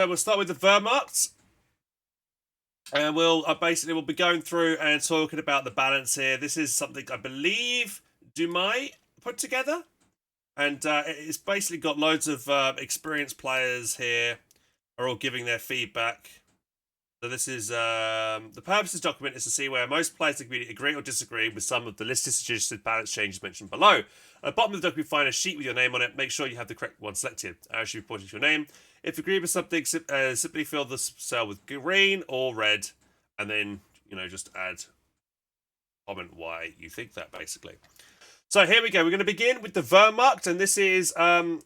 So we'll start with the Wehrmacht. And we'll we'll be going through and talking about the balance here. This is something I believe Dumai put together. And it's basically got loads of experienced players here are all giving their feedback. So this is the purpose of this document is to see where most players in the community agree or disagree with some of the listed suggested balance changes mentioned below. At the bottom of the document, find a sheet with your name on it. Make sure you have the correct one selected. As you pointing to your name. If you agree with something, simply fill the cell with green or red, and then just add comment why you think that basically. So here we go. We're going to begin with the Wehrmacht, and this is some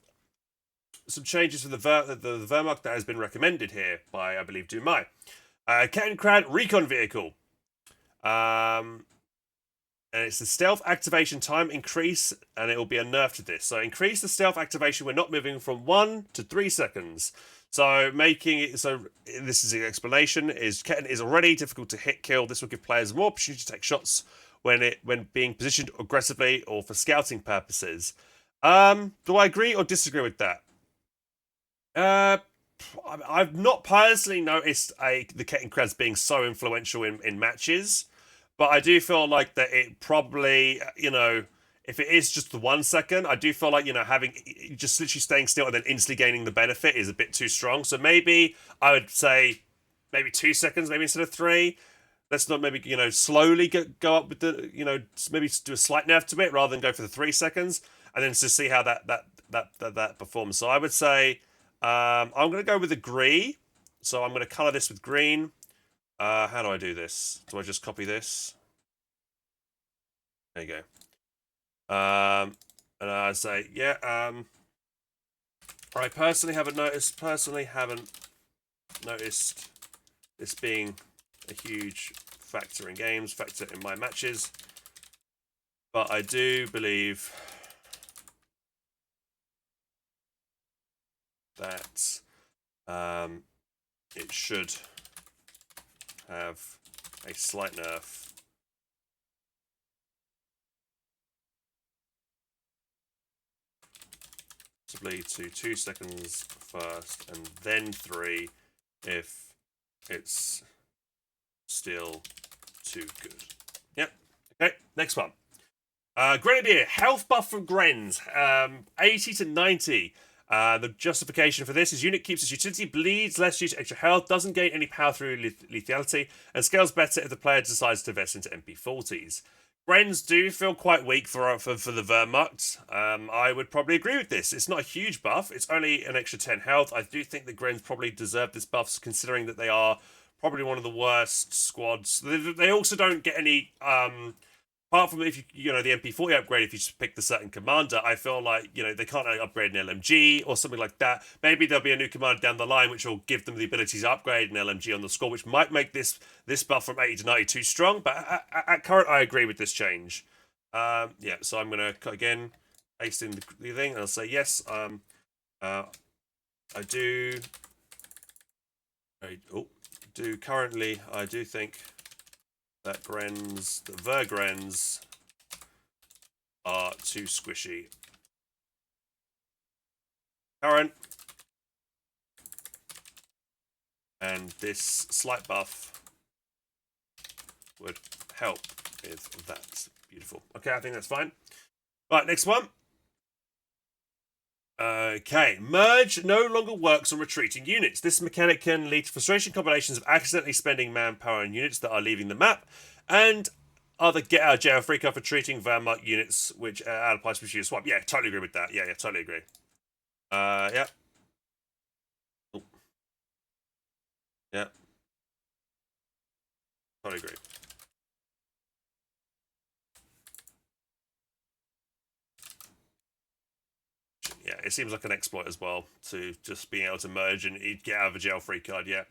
changes for the Wehrmacht that has been recommended here by, I believe, Dumai. Kettenkrad recon vehicle. And it's the stealth activation time increase, and it will be a nerf to this. So increase the stealth activation. We're not moving from 1 to 3 seconds. So making it so this is the explanation is Ketten is already difficult to hit kill. This will give players more opportunity to take shots when being positioned aggressively or for scouting purposes. Do I agree or disagree with that? I've not personally noticed the Kettenkrads being so influential in matches. But I do feel like that it probably, if it is just the 1 second, I do feel like, having just literally staying still and then instantly gaining the benefit is a bit too strong. So maybe I would say maybe 2 seconds, maybe instead of 3. Let's not maybe, slowly go up with the, maybe do a slight nerf to it rather than go for the 3 seconds and then to see how that performs. So I would say I'm going to go with agree. So I'm going to color this with green. How do I do this? Do I just copy this? There you go. And I say, yeah. I personally haven't noticed this being a huge factor in games, factor in my matches. But I do believe that it should have a slight nerf. Possibly to 2 seconds first and then 3 if it's still too good. Yep. Okay, next one. Grenadier, health buff from Grens, 80 to 90. The justification for this is unit keeps its utility, bleeds less due to extra health, doesn't gain any power through lethality, and scales better if the player decides to invest into MP40s. Grens do feel quite weak for the Wehrmacht. I would probably agree with this. It's not a huge buff. It's only an extra 10 health. I do think the Grens probably deserve this buff, considering that they are probably one of the worst squads. They also don't get any... apart from if the MP40 upgrade, if you just pick the certain commander, I feel like, they can't upgrade an LMG or something like that. Maybe there'll be a new commander down the line which will give them the ability to upgrade an LMG on the score, which might make this buff from 80 to 90 too strong. But at current, I agree with this change. Yeah, so I'm going to, again, paste in the thing, and I'll say, yes, I do currently, I do think that the Vergrens are too squishy. Current. And this slight buff would help with that. Beautiful. Okay, I think that's fine. Right, next one. Okay, merge no longer works on retreating units. This mechanic can lead to frustration combinations of accidentally spending manpower on units that are leaving the map, and other get out of jail free card for treating Wehrmacht units which are out of place which you swap. Yeah, totally agree with that. Yeah, totally agree. Yeah. Ooh. Yeah. Totally agree. Yeah, it seems like an exploit as well to just being able to merge and get out of a jail free card. Yeah.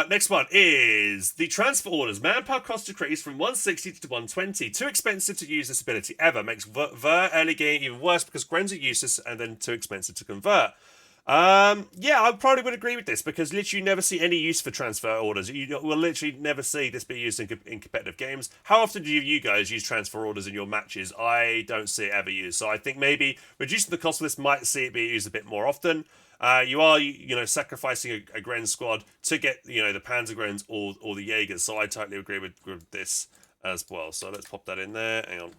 Next one is the transfer orders. Manpower cost decrease from 160 to 120. Too expensive to use this ability ever. Makes Ver early game even worse because Grens are useless and then too expensive to convert. Yeah, I probably would agree with this because literally you never see any use for transfer orders. You will literally never see this be used in competitive games. How often do you guys use transfer orders in your matches? I don't see it ever used. So I think maybe reducing the cost of this might see it be used a bit more often. You are, sacrificing a Gren squad to get, the Panzergrens or the Jaegers. So I totally agree with this as well. So let's pop that in there. Hang on.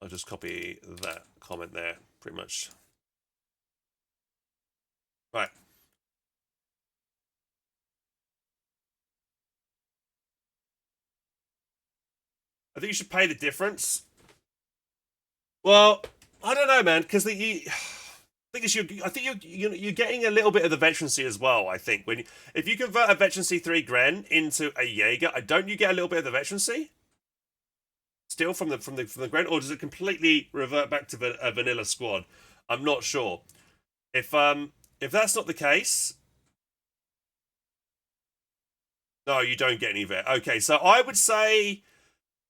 I'll just copy that comment there, pretty much. Right. I think you should pay the difference. Well, I don't know, man, because I think you're getting a little bit of the veterancy as well. I think if you convert a veterancy 3 Gren into a Jaeger, don't you get a little bit of the veterancy still from the Gren, or does it completely revert back to a vanilla squad? I'm not sure. If that's not the case, no, you don't get any vet. Okay, so I would say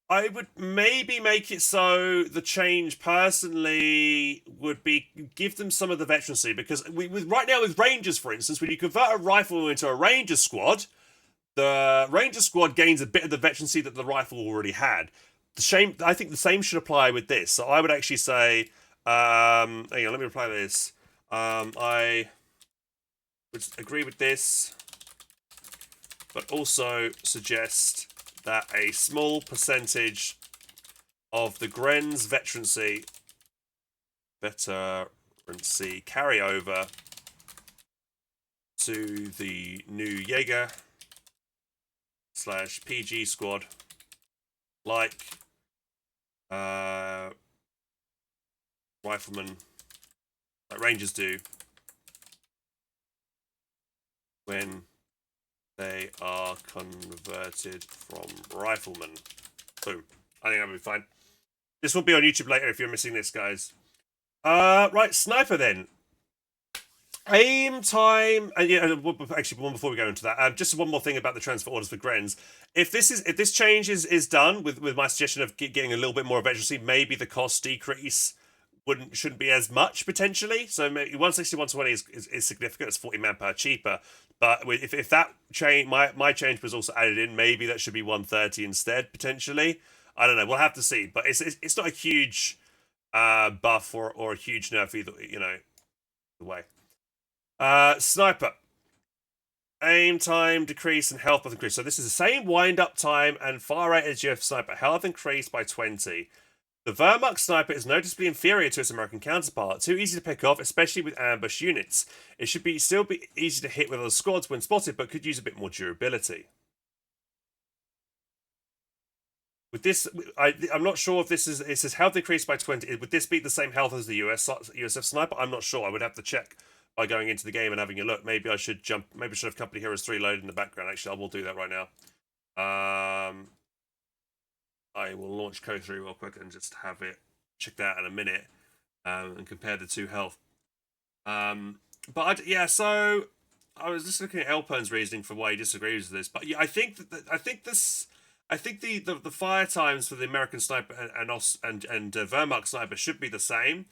I would maybe make it so the change personally would be give them some of the veterancy, because right now with Rangers, for instance, when you convert a rifle into a Ranger squad, the Ranger squad gains a bit of the veterancy that the rifle already had. I think the same should apply with this. So I would actually say, hang on, let me reply to this. I would agree with this, but also suggest that a small percentage of the Gren's veterancy carry over to the new Jaeger / PG squad, like riflemen, like Rangers do when they are converted from riflemen. Boom. I think that'll be fine. This will be on YouTube later if you're missing this, guys. Right, sniper then. Aim time, and yeah, actually, one before we go into that, just one more thing about the transfer orders for Grens. If this change is done with my suggestion of getting a little bit more veterancy, maybe the cost decrease shouldn't be as much potentially. So maybe 160, 120 is significant. It's 40 manpower cheaper. But if that change, my change was also added in, maybe that should be 130 instead potentially. I don't know. We'll have to see. But it's not a huge buff or a huge nerf either. The way. Sniper. Aim time decrease and health increase. So this is the same wind up time and fire rate as your sniper. Health increased by 20. The Verma sniper is noticeably inferior to its American counterpart. Too easy to pick off, especially with ambush units. It should still be easy to hit with other squads when spotted, but could use a bit more durability. With this, I'm not sure if this is. It says health decreased by 20. Would this be the same health as the USF sniper? I'm not sure. I would have to check by going into the game and having a look. Maybe I should jump. Maybe I should have Company Heroes 3 loaded in the background. Actually, I will do that right now. I will launch Code 3 real quick and just have it check that out in a minute and compare the two health. Yeah, so I was just looking at Elpern's reasoning for why he disagrees with this. But yeah, I think the fire times for the American sniper and Wehrmacht sniper should be the same.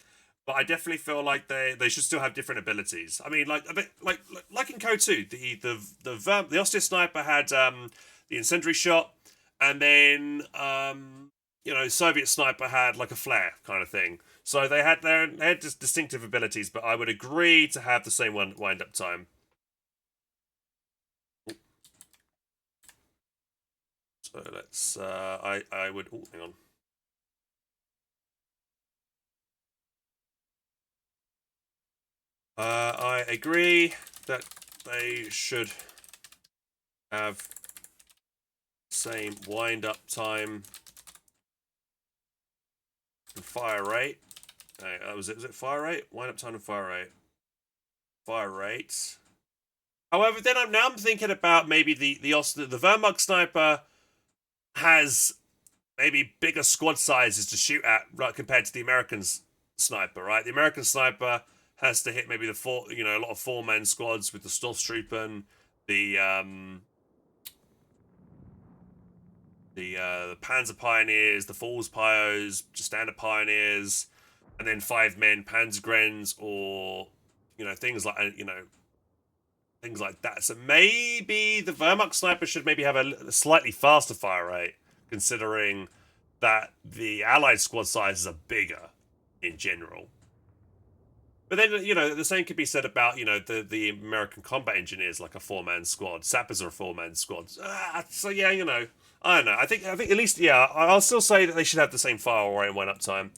But I definitely feel like they should still have different abilities. I mean, like a bit like in Code 2, the Austria sniper had the incendiary shot, and then Soviet sniper had like a flare kind of thing. So they had just distinctive abilities. But I would agree to have the same wind up time. So let's I would hang on. I agree that they should have same wind up time and fire rate. Was it fire rate? Wind up time and fire rate. Fire rate. However, then I'm thinking about maybe the Wehrmacht sniper has maybe bigger squad sizes to shoot at, right, compared to the American sniper, right? The American sniper has to hit maybe a lot of 4-man squads with the Stormtrooper, the Panzer Pioneers, the Falls Pios, just standard Pioneers, and then 5-men Panzergrens, or things like that. So maybe the Wehrmacht sniper should maybe have a slightly faster fire rate, considering that the Allied squad sizes are bigger in general. But then, you know, the same could be said about, you know, the American combat engineers, like a 4-man squad. Sappers are a 4-man squad. So yeah, you know, I don't know. I think at least, yeah, I'll still say that they should have the same fire rate and 1 uptime.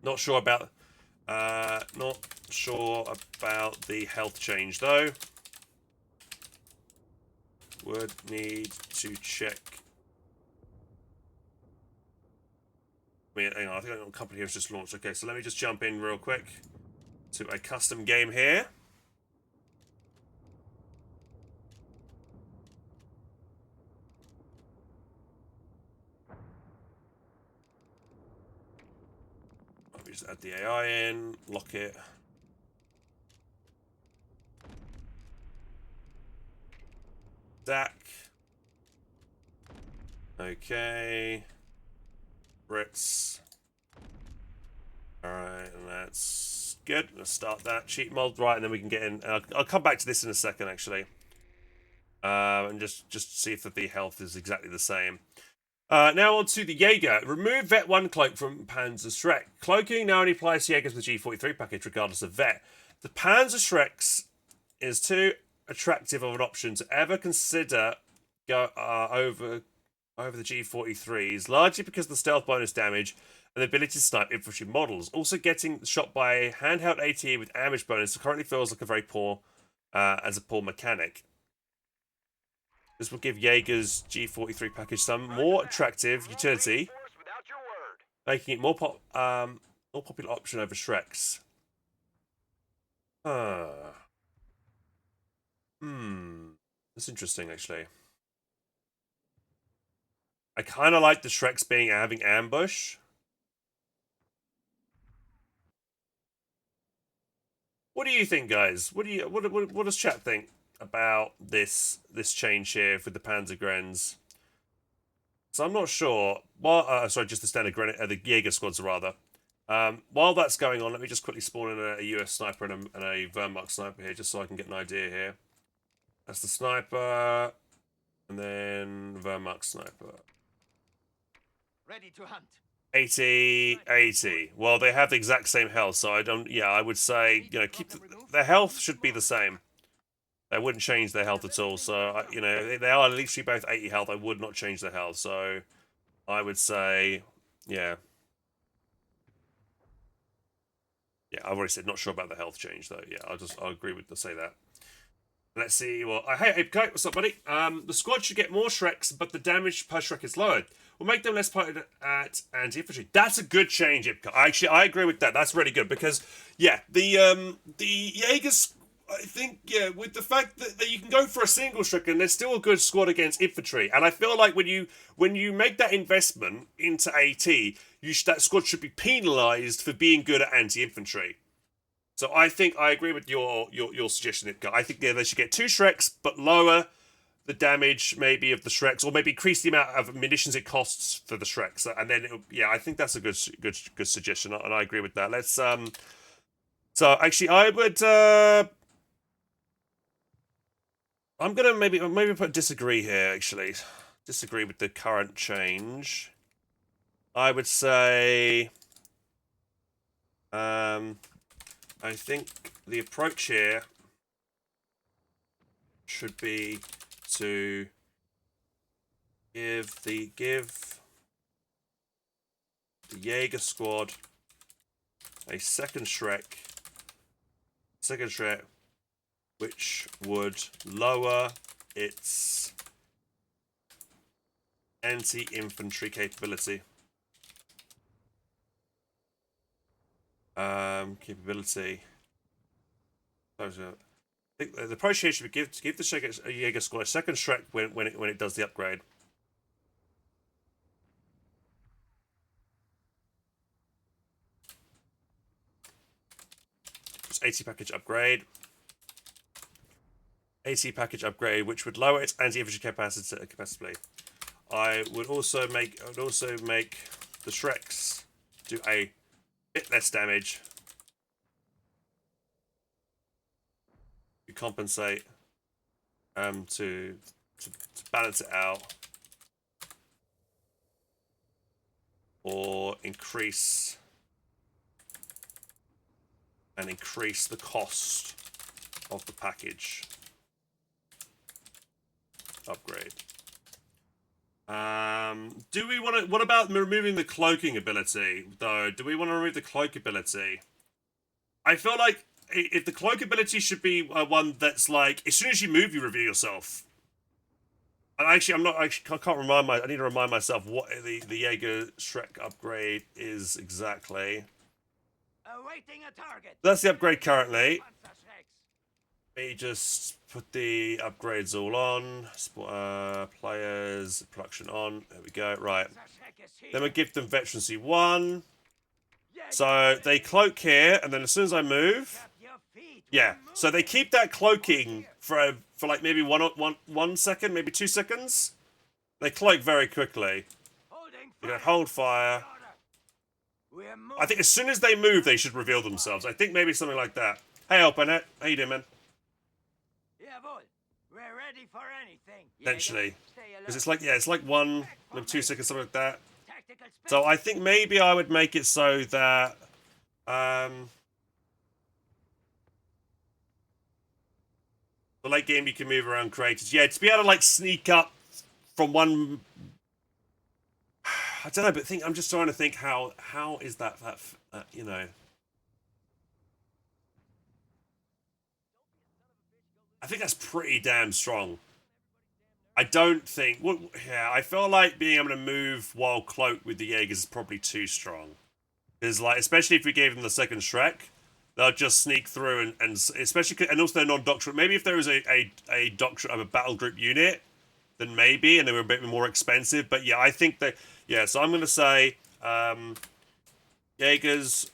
Not sure about the health change though. Would need to check. Hang on, I think the company here has just launched. Okay, so let me just jump in real quick to a custom game here. Let me just add the AI in, lock it. Dak. Okay. Brits. Alright, and that's good. Let's start that. Cheat mod, right, and then we can get in. I'll come back to this in a second, actually. And just see if the health is exactly the same. Now on to the Jaeger. Remove Vet 1 cloak from Panzerschreck. Cloaking now only applies to Jaegers with G43 package, regardless of Vet. The Panzerschrecks is too attractive of an option to ever consider go over the G43s, largely because of the stealth bonus damage and the ability to snipe infantry models. Also, getting shot by a handheld AT with damage bonus currently feels like a very poor mechanic. This will give Jaeger's G43 package some more attractive utility, making it more popular option over Shreks. That's interesting, actually. I kind of like the Shreks having ambush. What do you think, guys? What does chat think about this change here for the Panzergrens? So I'm not sure. Well, sorry, just the standard the Jaeger squads rather. While that's going on, let me just quickly spawn in a US sniper and a Verma sniper here, just so I can get an idea here. That's the sniper, and then Verma sniper. Ready to hunt. 80, 80. Well, they have the exact same health, so I don't. Yeah, I would say, you know, keep their health should be the same. They wouldn't change their health at all. So you know, they are literally both 80 health. I would not change their health. So I would say, yeah. Yeah, I've already said not sure about the health change though. Yeah, I'll agree with to say that. Let's see. Well, hey, Apecate, what's up, buddy? The squad should get more Shreks, but the damage per Shrek is lowered. We'll make them less potent at anti-infantry. That's a good change, Ipka. I agree with that. That's really good because, yeah, the Jaegers, I think, yeah, with the fact that you can go for a single Shrek and there's still a good squad against infantry. And I feel like when you make that investment into AT, that squad should be penalised for being good at anti-infantry. So I think I agree with your suggestion, Ipka. I think they should get 2 Shreks, but lower the damage maybe of the Shreks, or maybe increase the amount of munitions it costs for the Shreks, and then yeah, I think that's a good suggestion, and I agree with that. Let's So actually, I would I'm gonna maybe put disagree here. Actually, disagree with the current change. I would say I think the approach here should be to give the Jaeger squad a second Shrek, which would lower its anti-infantry capability. Capability. I think the approach here should be give the Jaeger squad a second Shrek when it does the upgrade. Just 80 package upgrade. 80 package upgrade, which would lower its anti-infantry capacity. I would also make the Shreks do a bit less damage to compensate to balance it out. or increase the cost of the package. Upgrade. Do we want to? What about removing the cloaking ability, though? Do we want to remove the cloak ability? I feel like if the cloak ability should be one that's like, as soon as you move, you reveal yourself. And actually, I can't remind I need to remind myself what the Jaeger Shrek upgrade is exactly. Awaiting a target. That's the upgrade currently. Let me just put the upgrades all on. Players, production on. There we go. Right. Then we give them veterancy 1. So they cloak here, and then as soon as I move, yeah. So they keep that cloaking for like maybe one second, maybe 2 seconds. They cloak very quickly. You know, hold fire. I think as soon as they move, they should reveal themselves. I think maybe something like that. Hey, Alpanet. How you doing, man? We're ready for anything. Eventually. Because it's like, yeah, it's like 1, maybe 2 seconds, something like that. So I think maybe I would make it so that the late game you can move around creators. Yeah, to be able to like sneak up from one. I don't know, but I'm just trying to think how is that you know. I think that's pretty damn strong. I don't think. Well, yeah, I feel like being able to move while cloaked with the Jaegers is probably too strong. Because, like, especially if we gave them the second Shrek, they'll just sneak through and especially, and also they're non-doctrine. Maybe if there was a doctrine of a battle group unit, then maybe, and they were a bit more expensive. But yeah, I think that, yeah, so I'm going to say Jaegers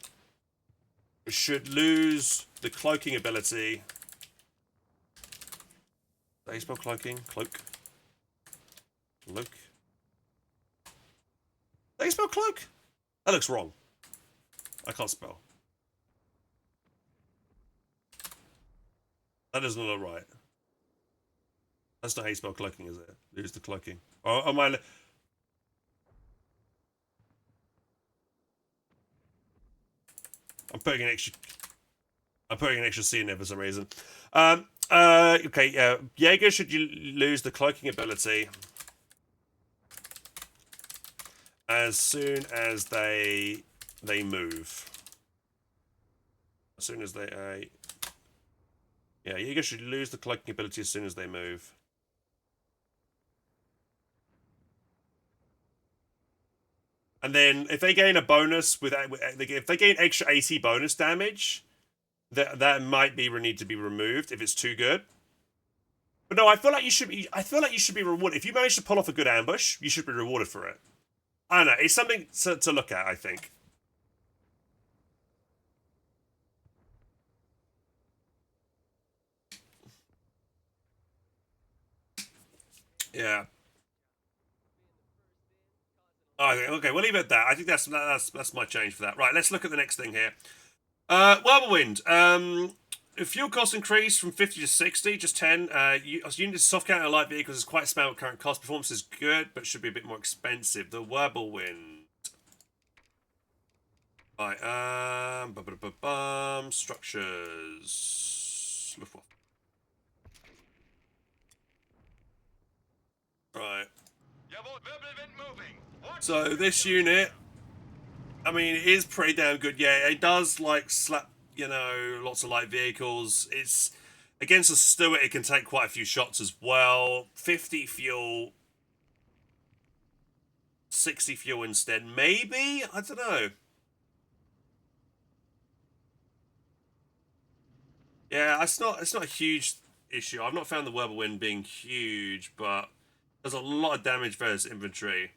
should lose the cloaking ability. How you spell cloaking? Cloak. Cloak. How you spell cloak? That looks wrong. I can't spell. That doesn't look right. That's not how you spell cloaking, is it? Lose the cloaking. Oh, am I... I'm putting an extra C in there for some reason. Okay, yeah. Jaeger should you lose the cloaking ability as soon as they move. As soon as they yeah, Jaeger should lose the cloaking ability as soon as they move. And then if they gain a bonus if they gain extra AC bonus damage, that might need to be removed if it's too good. But no, I feel like you should be rewarded. If you manage to pull off a good ambush, you should be rewarded for it. I don't know, it's something to look at, I think. Yeah. Okay, we'll leave it at that. I think that's my change for that. Right, let's look at the next thing here. Wirbelwind. Fuel cost increase from 50 to 60, just 10. Unit soft counter light vehicles is quite small at current cost. Performance is good, but should be a bit more expensive. The Wirbelwind. Right, structures. Right. So this unit, I mean, it is pretty damn good. Yeah, it does like slap, you know, lots of light vehicles. It's against a Stewart, it can take quite a few shots as well. 50 fuel, 60 fuel instead. Maybe, I don't know. Yeah, it's not a huge issue. I've not found the Wirbelwind being huge, but there's a lot of damage versus infantry.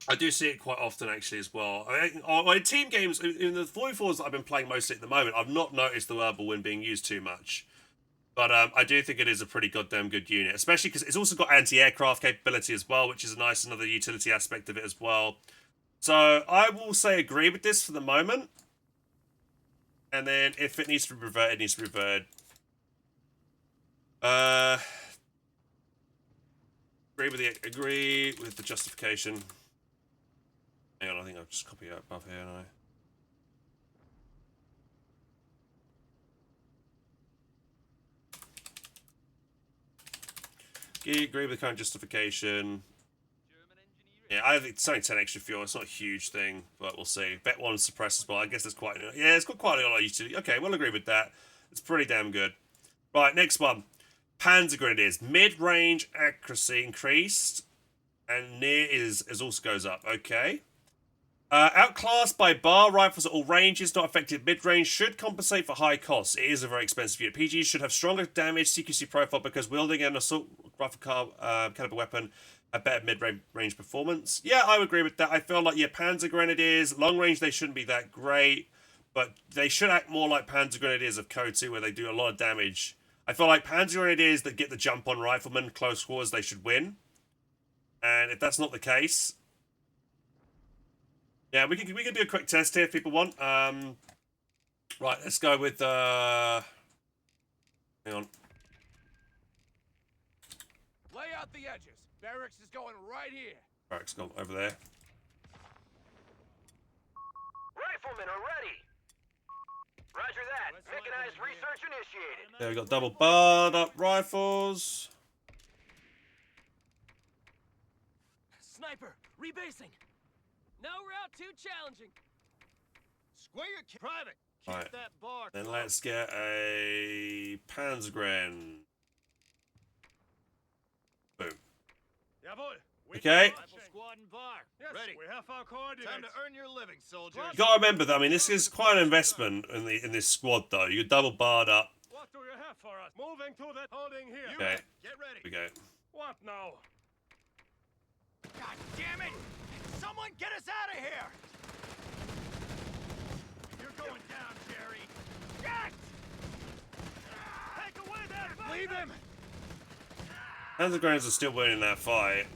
I do see it quite often, actually, as well. In team games, in the 44s that I've been playing mostly at the moment, I've not noticed the Wirbelwind being used too much. But I do think it is a pretty goddamn good unit, especially because it's also got anti-aircraft capability as well, which is another utility aspect of it as well. So I will say agree with this for the moment. And then if it needs to be reverted, it needs to be reverted. Agree with the justification. Hang on, I'll just copy it above here now. Agree with the current justification. Yeah, I think it's only 10 extra fuel. It's not a huge thing, but we'll see. Bet one suppresses, but I guess there's quite. Yeah, it's got quite a lot of utility. Okay, we'll agree with that. It's pretty damn good. Right, next one. Panzergrenadiers. Mid-range accuracy increased, and near is also goes up. Okay. Outclassed by bar rifles at all ranges, not affected mid-range, should compensate for high costs. It is a very expensive unit. PGs should have stronger damage CQC profile because wielding an assault rifle caliber weapon a better mid-range performance. Yeah, I would agree with that. I feel like, yeah, Panzergrenadiers, long range, they shouldn't be that great, but they should act more like Panzergrenadiers of Code 2, where they do a lot of damage. I feel like Panzergrenadiers that get the jump on riflemen, close quarters, they should win. And if that's not the case, yeah, we can do a quick test here if people want. Right, let's go with hang on. Lay out the edges. Barracks is going right here. Barracks gone over there. Riflemen are ready. Roger that. Mechanized research initiated. There we got double barred up rifles. Sniper, rebasing. No route too challenging. Square your private. Keep Right. that bar. Then let's get a Panzergren. Boom. Jawohl. Okay. Rifle squad and bar. Yes, Ready. we have our coordinates. Time to earn your living, soldiers. You gotta remember that. I mean, this is quite an investment in this squad, though. You're double barred up. What do you have for us? Moving to the holding here. Okay. Get ready. Here we go. What now? God damn it! Someone get us out of here! You're going down, Jerry. Get! Take away that! Leave him! Panzergrens are still winning that fight.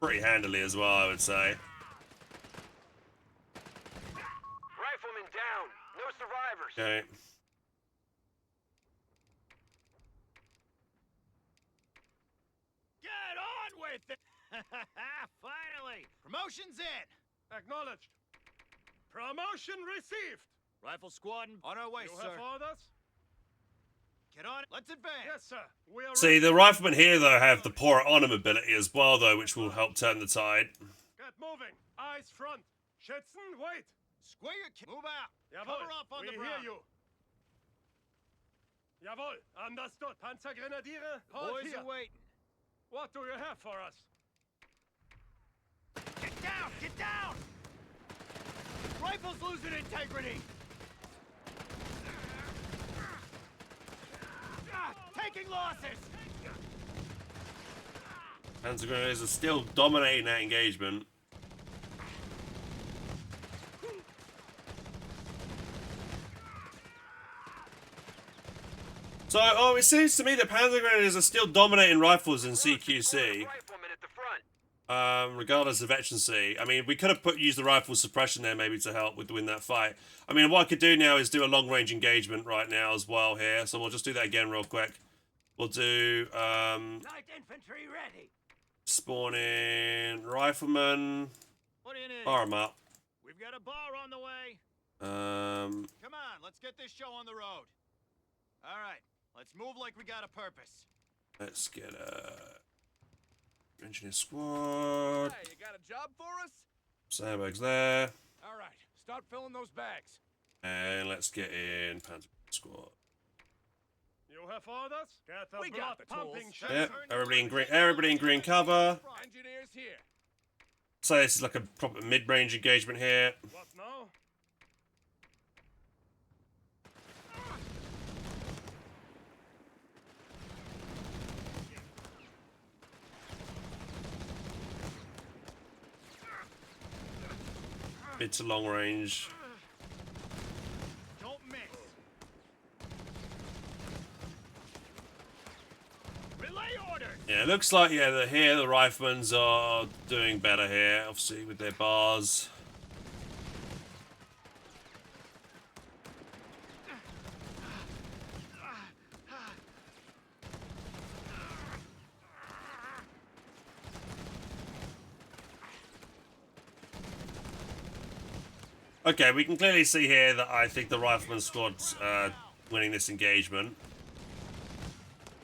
Pretty handily as well, I would say. Riflemen down. No survivors. Okay. Get on with it! Finally! Promotion's in! Acknowledged. Promotion received! Rifle squad on our way, You sir. have orders? Get on it. Let's advance. Yes, sir. We are See, the riflemen here, though, have the pour it on them ability as well, though, which will help turn the tide. Get moving. Eyes front. Schützen, wait. Square your move out. Jawohl. Cover off on We the hear ground. you. Jawohl. Understood. Panzergrenadiere, hold Boys here. are waiting. What do you have for us? Get down! Get down! Rifle's losing integrity! Taking losses! Panzergrenadiers are still dominating that engagement. So, it seems to me that Panzergrenadiers are still dominating rifles in CQC. Riflemen at the front. Regardless of efficiency. I mean, we could have used the rifle suppression there maybe to help with win that fight. I mean, what I could do now is do a long-range engagement right now as well here. So we'll just do that again real quick. We'll do Light infantry ready. spawn in rifleman. What do you need? Bar 'em up. We've got a bar on the way. Um, Come on, let's get this show on the road. All right, let's move like we got a purpose. let's get a engineer squad. Hey, you got a job for us? Sandbags there. All right, start filling those bags. And let's get in Panzer squad. You have orders? Get the We blood got the pumping. tools. Schützen. Yep, everybody in green cover. Engineers here. So this is like a proper mid-range engagement here. What now? Mid to long range. Don't miss. Relay orders. Yeah, it looks like, yeah, the riflemen's are doing better here, obviously, with their bars. Okay, we can clearly see here that I think the Rifleman squad's winning this engagement.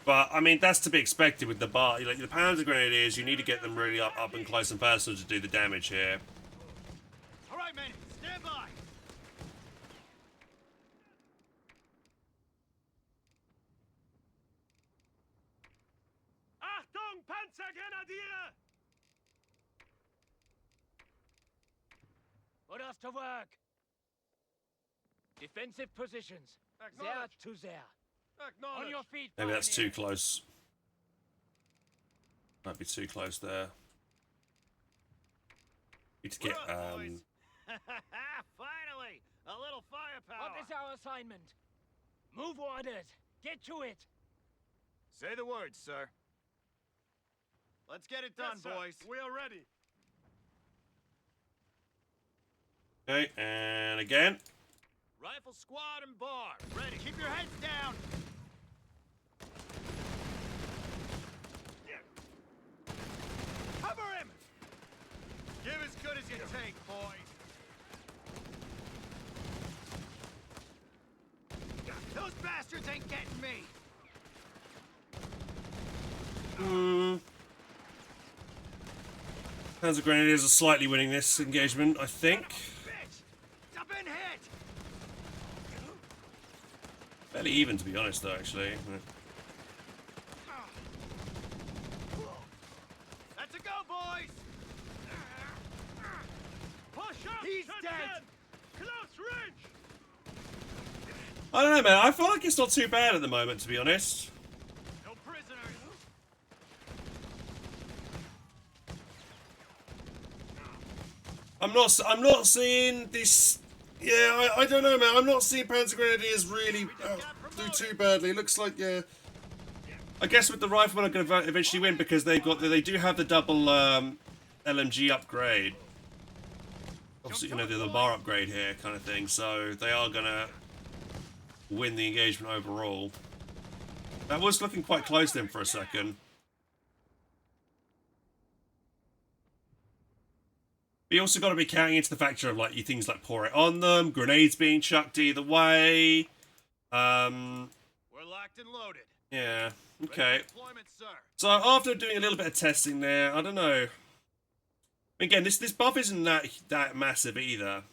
But, I mean, that's to be expected with the like the Panzergrenadiers. You need to get them really up and close and personal to do the damage here. All right, men, stand by. Achtung, Panzergrenadier! Put us to work. Defensive positions. There Acknowledged. to there. On Acknowledged. your feet. Maybe that's too pioneer. close. Might be too close there. Need to get, We're up, boys. Finally, a little firepower. What is our assignment? Move orders. Get to it. Say the words, sir. Let's get it done, Yes, sir. boys. We are ready. Okay, and again. Rifle squad and bar. Ready. Keep your heads down. Cover him. Give as good as you take, boys. Those bastards ain't getting me. Panzergrenadiers are slightly winning this engagement, I think. Bitch! I've been hit. Fairly even, to be honest, though, actually. That's a go, boys. Push up. He's Shut dead. down. Close range. I don't know, man. I feel like it's not too bad at the moment, to be honest. No prisoners. I'm not seeing this. Yeah, I don't know, man. I'm not seeing Panzergrenadiers really do too badly. It looks like, yeah. I guess with the Riflemen, I'm going to eventually win because they do have the double LMG upgrade. Obviously, you know, the bar upgrade here, kind of thing. So they are going to win the engagement overall. That was looking quite close then for a second. But you also got to be counting into the factor of like things like pour it on them, grenades being chucked either way. We're locked and loaded. Yeah. Ready Okay. for deployment, sir. So after doing a little bit of testing there, I don't know. Again, this buff isn't that massive either.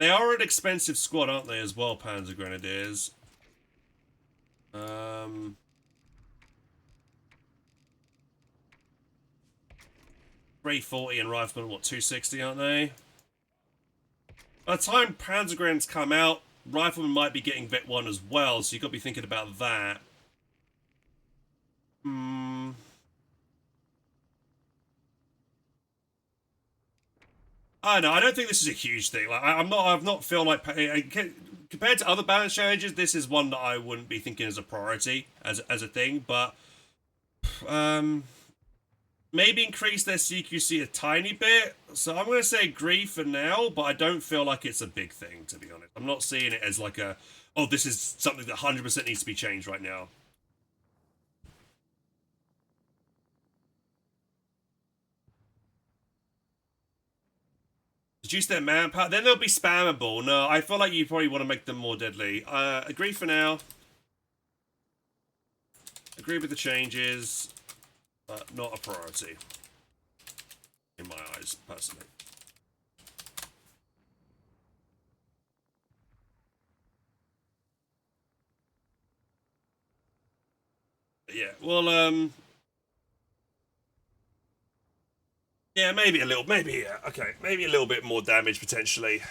They are an expensive squad, aren't they, as well, Panzergrenadiers? 340 and Riflemen, what, 260, aren't they? By the time Panzergrens come out, Riflemen might be getting Vet 1 as well, so you've got to be thinking about that. I don't know, I don't think this is a huge thing. Like, I've not feel like compared to other balance challenges, this is one that I wouldn't be thinking as a priority as a thing. But maybe increase their CQC a tiny bit. So I'm gonna say agree for now, but I don't feel like it's a big thing, to be honest. I'm not seeing it as like a, oh, this is something that 100% needs to be changed right now. Reduce their manpower. Then they'll be spammable. No, I feel like you probably want to make them more deadly. Agree for now. Agree with the changes, but not a priority. In my eyes, personally. Yeah, well, yeah, maybe a little, maybe, yeah, okay, maybe a little bit more damage, potentially.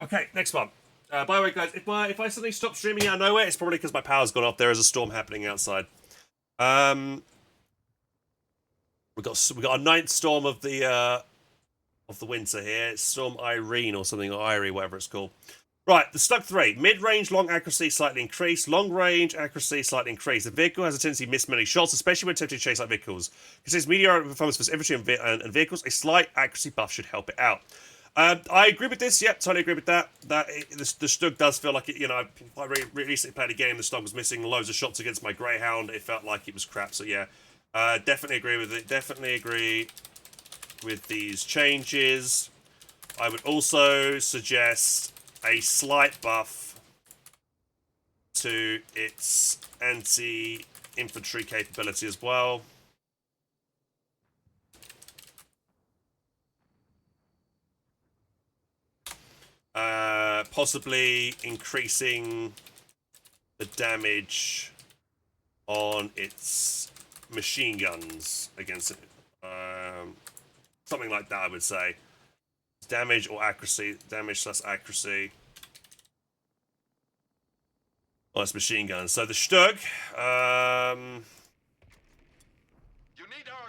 Okay, next one. By the way, guys, if I suddenly stop streaming out of nowhere, it's probably because my power's gone off. There is a storm happening outside. We got a ninth storm of the winter here. It's Storm Irene or something, or Irie, whatever it's called. Right, the Stug III. Mid-range, long accuracy, slightly increased. Long-range, accuracy, slightly increased. The vehicle has a tendency to miss many shots, especially when attempting to chase like vehicles. Considers meteoric performance for infantry and vehicles, a slight accuracy buff should help it out. I agree with this. Yep, totally agree with that. The Stug does feel like it. You know, I recently played a game. The Stug was missing loads of shots against my Greyhound. It felt like it was crap. So yeah, Definitely agree with it. Definitely agree with these changes. I would also suggest a slight buff to its anti-infantry capability as well. Possibly increasing the damage on its machine guns against it. Something like that, I would say. Damage or accuracy. Damage / accuracy. Oh, it's machine guns. So the Stug,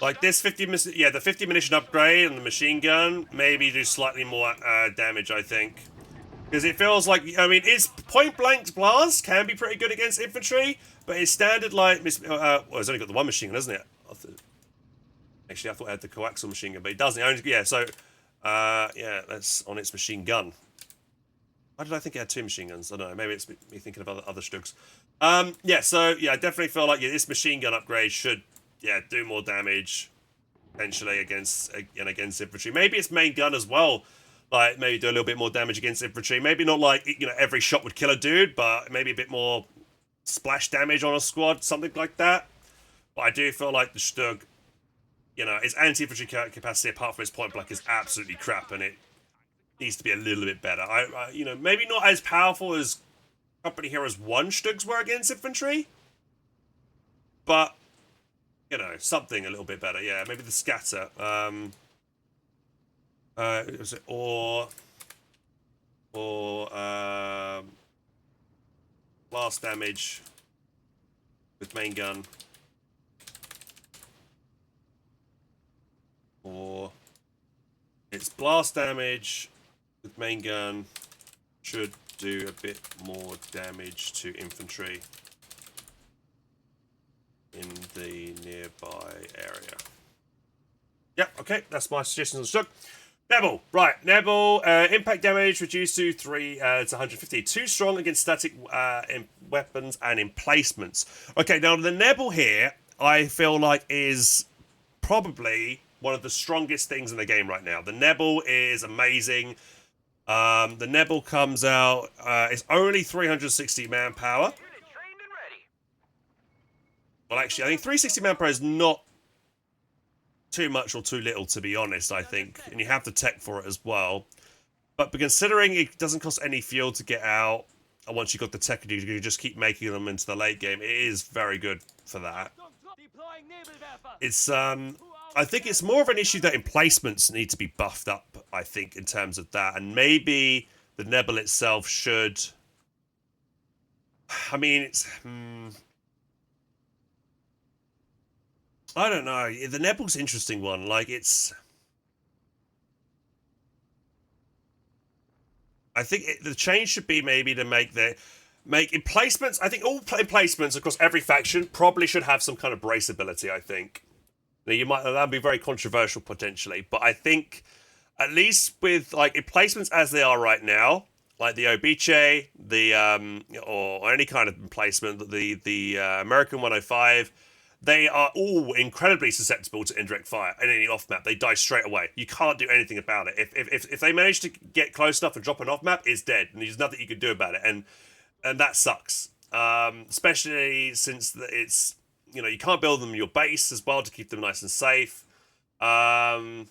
like this 50 the 50 munition upgrade and the machine gun maybe do slightly more damage, I think. Because it feels like, I mean, its point blank blast can be pretty good against infantry, but its standard, like, well, it's only got the one machine gun, doesn't it? Actually, I thought it had the coaxial machine gun, but it doesn't. Yeah, so, yeah, that's on its machine gun. Why did I think it had two machine guns? I don't know, maybe it's me thinking of other Stugs. Yeah, so, yeah, I definitely feel like this machine gun upgrade should, yeah, do more damage, potentially, against infantry. Maybe its main gun as well. Like, maybe do a little bit more damage against infantry. Maybe not like, every shot would kill a dude, but maybe a bit more splash damage on a squad, something like that. But I do feel like the Stug, its anti-infantry capacity, apart from its point blank, is absolutely crap, and it needs to be a little bit better. Maybe not as powerful as Company Heroes 1 Stugs were against infantry, but, something a little bit better. Yeah, maybe the scatter. Was it or blast damage with main gun, or its blast damage with main gun should do a bit more damage to infantry in the nearby area. Yep, okay, that's my suggestions on the Stug. Nebel, right. Nebel, impact damage reduced to 3 to 150. Too strong against static weapons and emplacements. Okay, now the Nebel here, I feel like, is probably one of the strongest things in the game right now. The Nebel is amazing. The Nebel comes out, it's only 360 manpower. Well, actually, I think 360 manpower is not too much or too little, to be honest, I think. And you have the tech for it as well. But considering it doesn't cost any fuel to get out, and once you've got the tech, you can just keep making them into the late game, it is very good for that. It's, I think it's more of an issue that emplacements need to be buffed up, I think, in terms of that. And maybe the Nebel itself should... I mean, it's... I don't know. The Nebel's an interesting one. Like, it's... I think the change should be maybe to make emplacements... I think all emplacements across every faction probably should have some kind of brace ability, I think. Now, that'd be very controversial, potentially. But I think, at least with, like, emplacements as they are right now, like the Obiche, or any kind of emplacement, the American 105... they are all incredibly susceptible to indirect fire and any off-map. They die straight away. You can't do anything about it. If they manage to get close enough and drop an off-map, it's dead. And there's nothing you can do about it. And that sucks. Especially since it's, you can't build them in your base as well to keep them nice and safe. So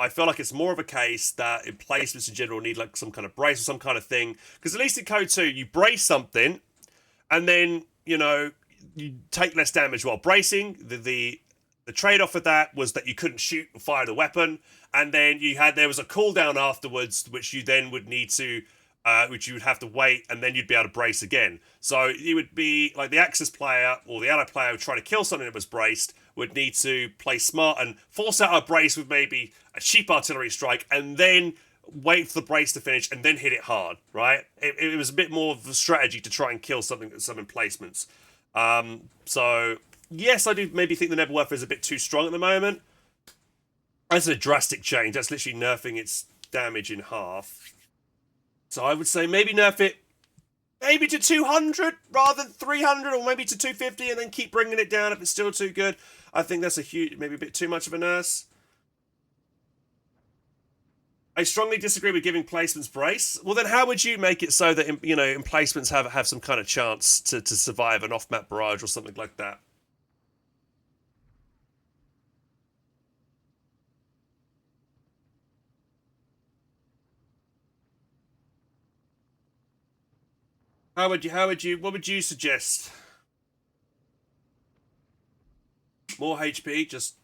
I feel like it's more of a case that emplacements in general need like some kind of brace or some kind of thing. Because at least in Code 2, you brace something and then, you take less damage while bracing. The trade-off of that was that you couldn't shoot or fire the weapon, and then there was a cooldown afterwards, which you then would need to, which you would have to wait, and then you'd be able to brace again. So you would be like the Axis player or the ally player trying to kill something that was braced would need to play smart and force out a brace with maybe a cheap artillery strike, and then wait for the brace to finish and then hit it hard. Right? It was a bit more of a strategy to try and kill some emplacements. So, yes, I do maybe think the Nebalwerfer is a bit too strong at the moment. That's a drastic change. That's literally nerfing its damage in half. So I would say maybe nerf it maybe to 200 rather than 300, or maybe to 250, and then keep bringing it down if it's still too good. I think that's maybe a bit too much of a nurse. I strongly disagree with giving placements brace. Well, then how would you make it so that, emplacements have some kind of chance to survive an off-map barrage or something like that? What would you suggest? More HP, just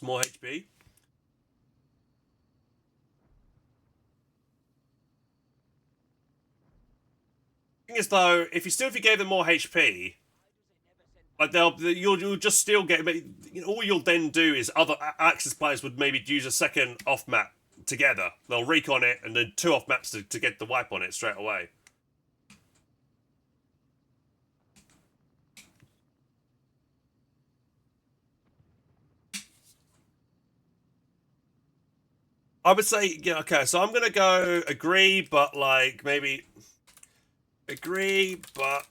more HP. Thing is, though, if you gave them more HP, like you'll just still get. All you'll then do is other Axis players would maybe use a second off map together. They'll recon it and then 2 off maps to get the wipe on it straight away. I would say, okay, so I'm gonna go agree, but like maybe agree, but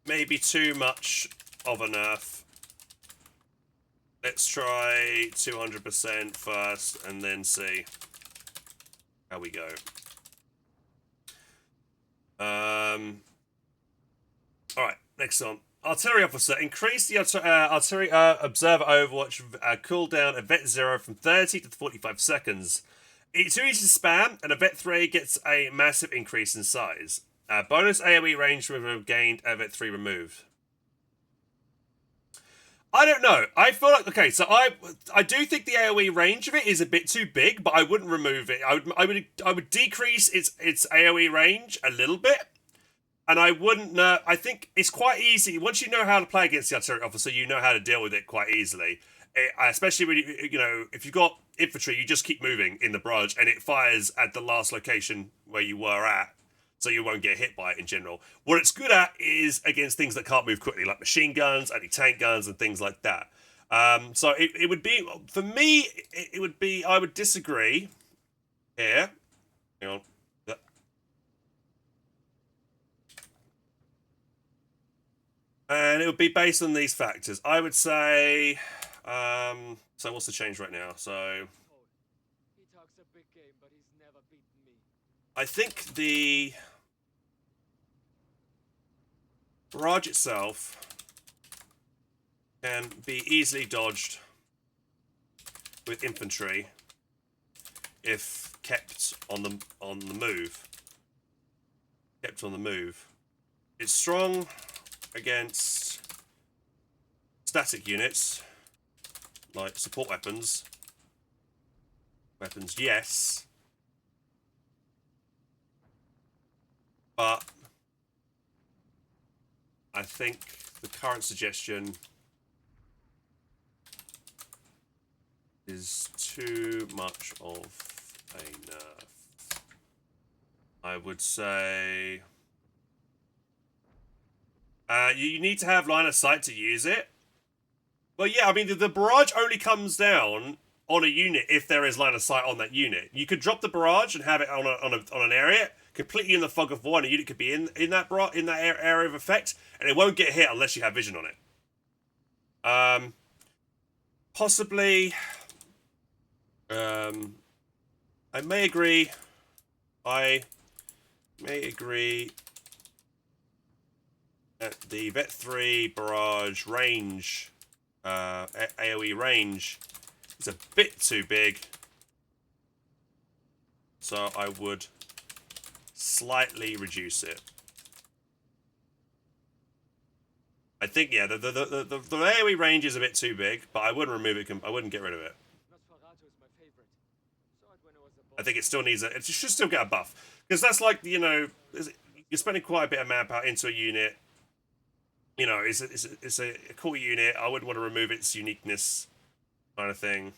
maybe too much of a nerf. Let's try 200% first, and then see how we go. All right, next one. Artillery officer, increase the artillery observer overwatch cooldown at vet 0 from 30 to 45 seconds. It's too easy to spam, and a vet 3 gets a massive increase in size. Bonus AoE range gained, vet 3 removed. I don't know. I feel like, okay, so I do think the AoE range of it is a bit too big, but I wouldn't remove it. I would decrease its AoE range a little bit. And I wouldn't know. I think it's quite easy. Once you know how to play against the artillery officer, you know how to deal with it quite easily. Especially when if you've got infantry, you just keep moving in the barrage, and it fires at the last location where you were at, so you won't get hit by it in general. What it's good at is against things that can't move quickly, like machine guns, anti-tank guns, and things like that. So it would be, for me, it would be. I would disagree here. Hang on. And it would be based on these factors. I would say, so what's the change right now? So, He talks a big game, but he's never beaten me. I think the barrage itself can be easily dodged with infantry if kept on the move. Kept on the move. It's strong against static units, like support weapons. Weapons, yes. But I think the current suggestion is too much of a nerf. I would say you need to have line of sight to use it. Well, yeah, I mean, the barrage only comes down on a unit if there is line of sight on that unit. You could drop the barrage and have it on an area completely in the fog of war, and a unit could be in that area of effect, and it won't get hit unless you have vision on it. Possibly. I may agree. That the Vet 3 barrage range, AoE range, is a bit too big. So I would slightly reduce it. I think, yeah, the AoE range is a bit too big, but I wouldn't remove it. I wouldn't get rid of it. I think it still needs it should still get a buff, because that's like, you're spending quite a bit of manpower into a unit. It's a cool unit. I wouldn't want to remove its uniqueness, kind of thing.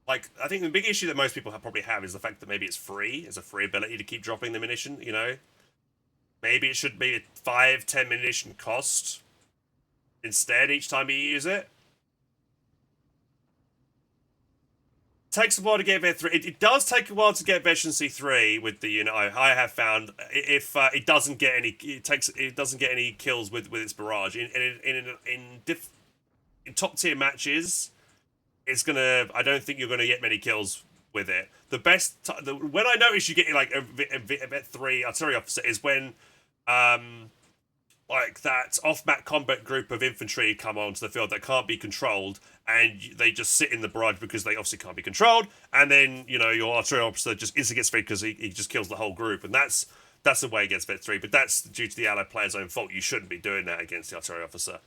Like, I think the big issue that most people probably have is the fact that maybe it's free. It's a free ability to keep dropping the munition, Maybe it should be a 5-10 munition cost instead each time you use it. takes a while to get vet 3. It does take a while to get efficiency 3 with the unit. I have found if it doesn't get any, it doesn't get any kills with its barrage in top tier matches. It's gonna. I don't think you're gonna get many kills with it. The best when I notice you get like a vet 3 artillery officer is when like that off-map combat group of infantry come onto the field that can't be controlled, and they just sit in the barrage because they obviously can't be controlled, and then, you know, your artillery officer just instantly gets vet because he just kills the whole group, and that's the way he gets vet 3, but that's due to the allied player's own fault. You shouldn't be doing that against the artillery officer.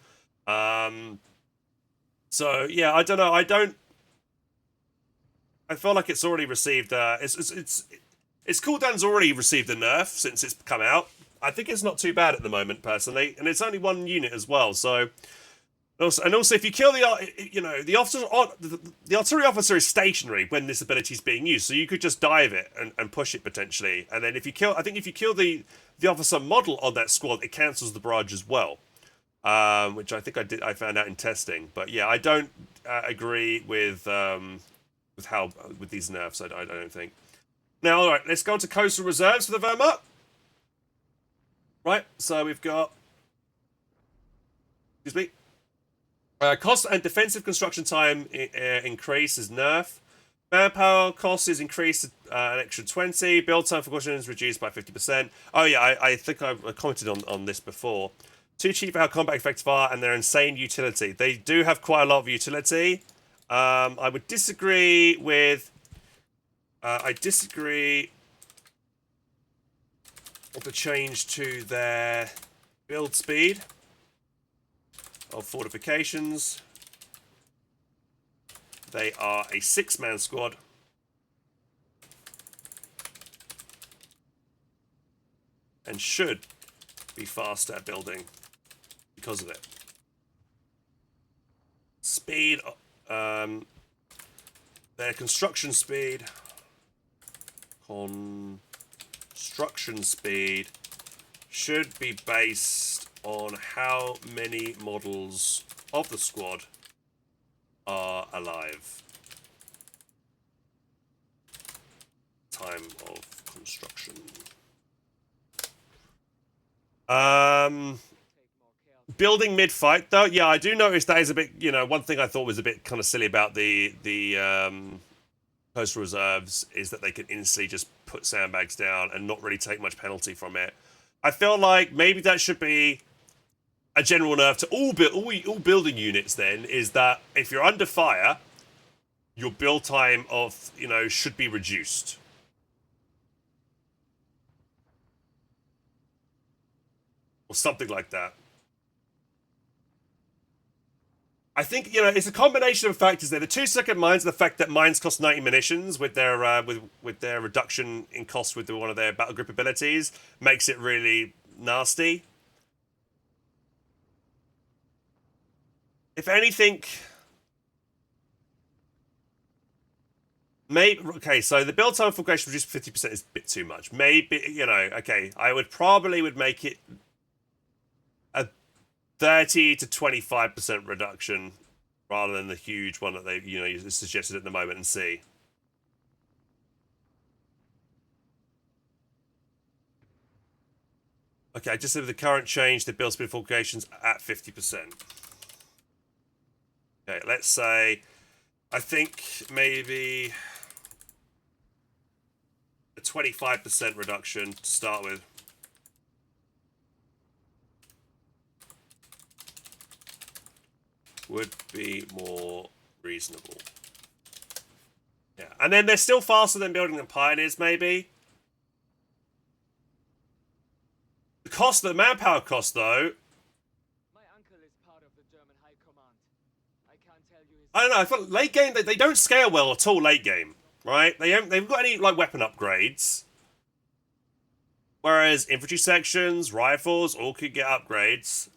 So, yeah, I don't know, I feel like it's already received, its cooldown's already received a nerf since it's come out. I think it's not too bad at the moment, personally, and it's only one unit as well. So, also, if you kill the artillery officer is stationary when this ability is being used, so you could just dive it and push it potentially. And then if you kill the officer model on that squad, it cancels the barrage as well, which I think I found out in testing. But yeah, I don't agree with these nerfs. I don't think. Now, all right, let's go to coastal reserves for the Verma. Right, so we've got, excuse me, cost and defensive construction time increase is nerf. Manpower cost is increased an extra 20. Build time for caution is reduced by 50%. Oh yeah, I think I commented on this before. Too cheap for how combat effective are, and their insane utility. They do have quite a lot of utility. I would disagree with. I disagree with the change to their build speed of fortifications. They are a 6-man squad. And should be faster at building because of it. Speed, their construction speed. Construction speed should be based on how many models of the squad are alive. Time of construction. Building mid-fight, though, yeah, I do notice that is a bit, you know, one thing I thought was a bit kind of silly about the coastal reserves is that they can instantly just put sandbags down and not really take much penalty from it. I feel like maybe that should be a general nerf to all building units then, is that if you're under fire, your build time of, you know, should be reduced. Or something like that. I think, you know, it's a combination of factors there. The 2-second mines, the fact that mines cost 90 munitions with their with their reduction in cost with one of their battle group abilities makes it really nasty. If anything, maybe, okay, so the build time for formation reduced 50% is a bit too much. Maybe, you know, okay, I would make it a 30 to 25% reduction rather than the huge one that they, you know, suggested at the moment and see. Okay, I just said with the current change, the build speed fortifications at 50%. Okay, let's say, I think maybe a 25% reduction to start with. Would be more reasonable. Yeah, and then they're still faster than building the pioneers, maybe. The cost, the manpower cost, though. My uncle is part of the German High Command. I can't tell you his... I don't know. I feel late game they don't scale well at all. Late game, right? They've got any like weapon upgrades. Whereas infantry sections, rifles, all could get upgrades.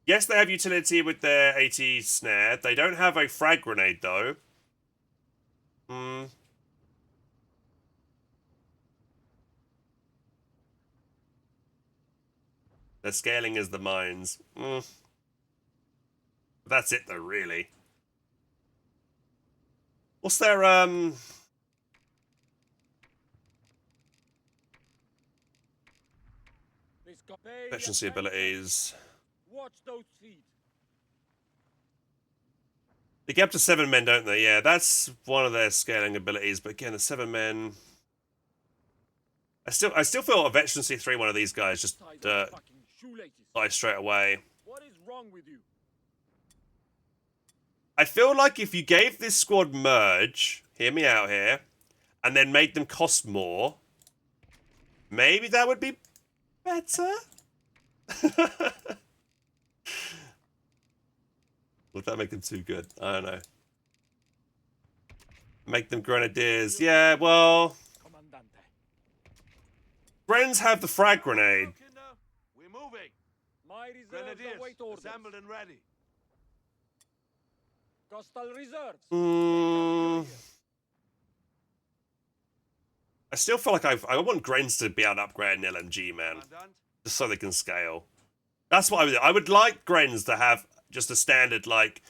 Yes, they have utility with their AT snare. They don't have a frag grenade, though. Their scaling is the mines. That's it, though, really. What's their efficiency abilities? Watch those feet. They get up to 7 men, don't they? Yeah, that's one of their scaling abilities. But again, the 7 men. I still feel a Veterancy 3 one of these guys just die straight away. What is wrong with you? I feel like if you gave this squad merge, hear me out here, and then made them cost more, maybe that would be better. Would that make them too good? I don't know. Make them Grenadiers. Yeah, well... Grens have the frag grenade. We're moving. My Grenadiers assembled and ready. Coastal reserves. I still feel like I want Grens to be able to upgrade an LMG, man. Just so they can scale. That's what I would like Grens to have just a standard, like,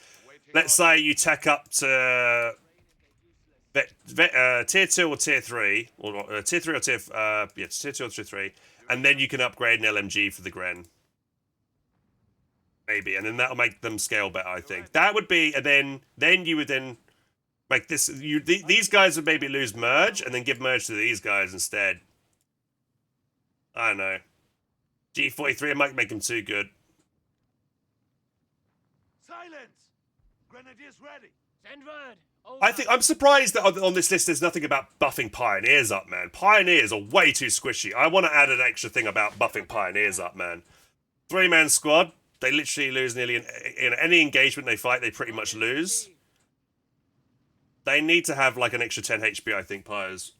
let's say you tech up to tier 2 or tier 3, or tier 3 or tier, tier 2 or tier 3, and then you can upgrade an LMG for the Gren. Maybe, and then that'll make them scale better, I think. That would be, and then you would then make this, these guys would maybe lose merge, and then give merge to these guys instead. I don't know. G43, it might make them too good. Silence! Grenadiers ready. Send word. I'm surprised that on this list there's nothing about buffing Pioneers up, man. Pioneers are way too squishy. I want to add an extra thing about buffing Pioneers up, man. 3-man squad, they literally lose nearly in any engagement they fight, they pretty much lose. They need to have like an extra 10 HP, I think, Pyres.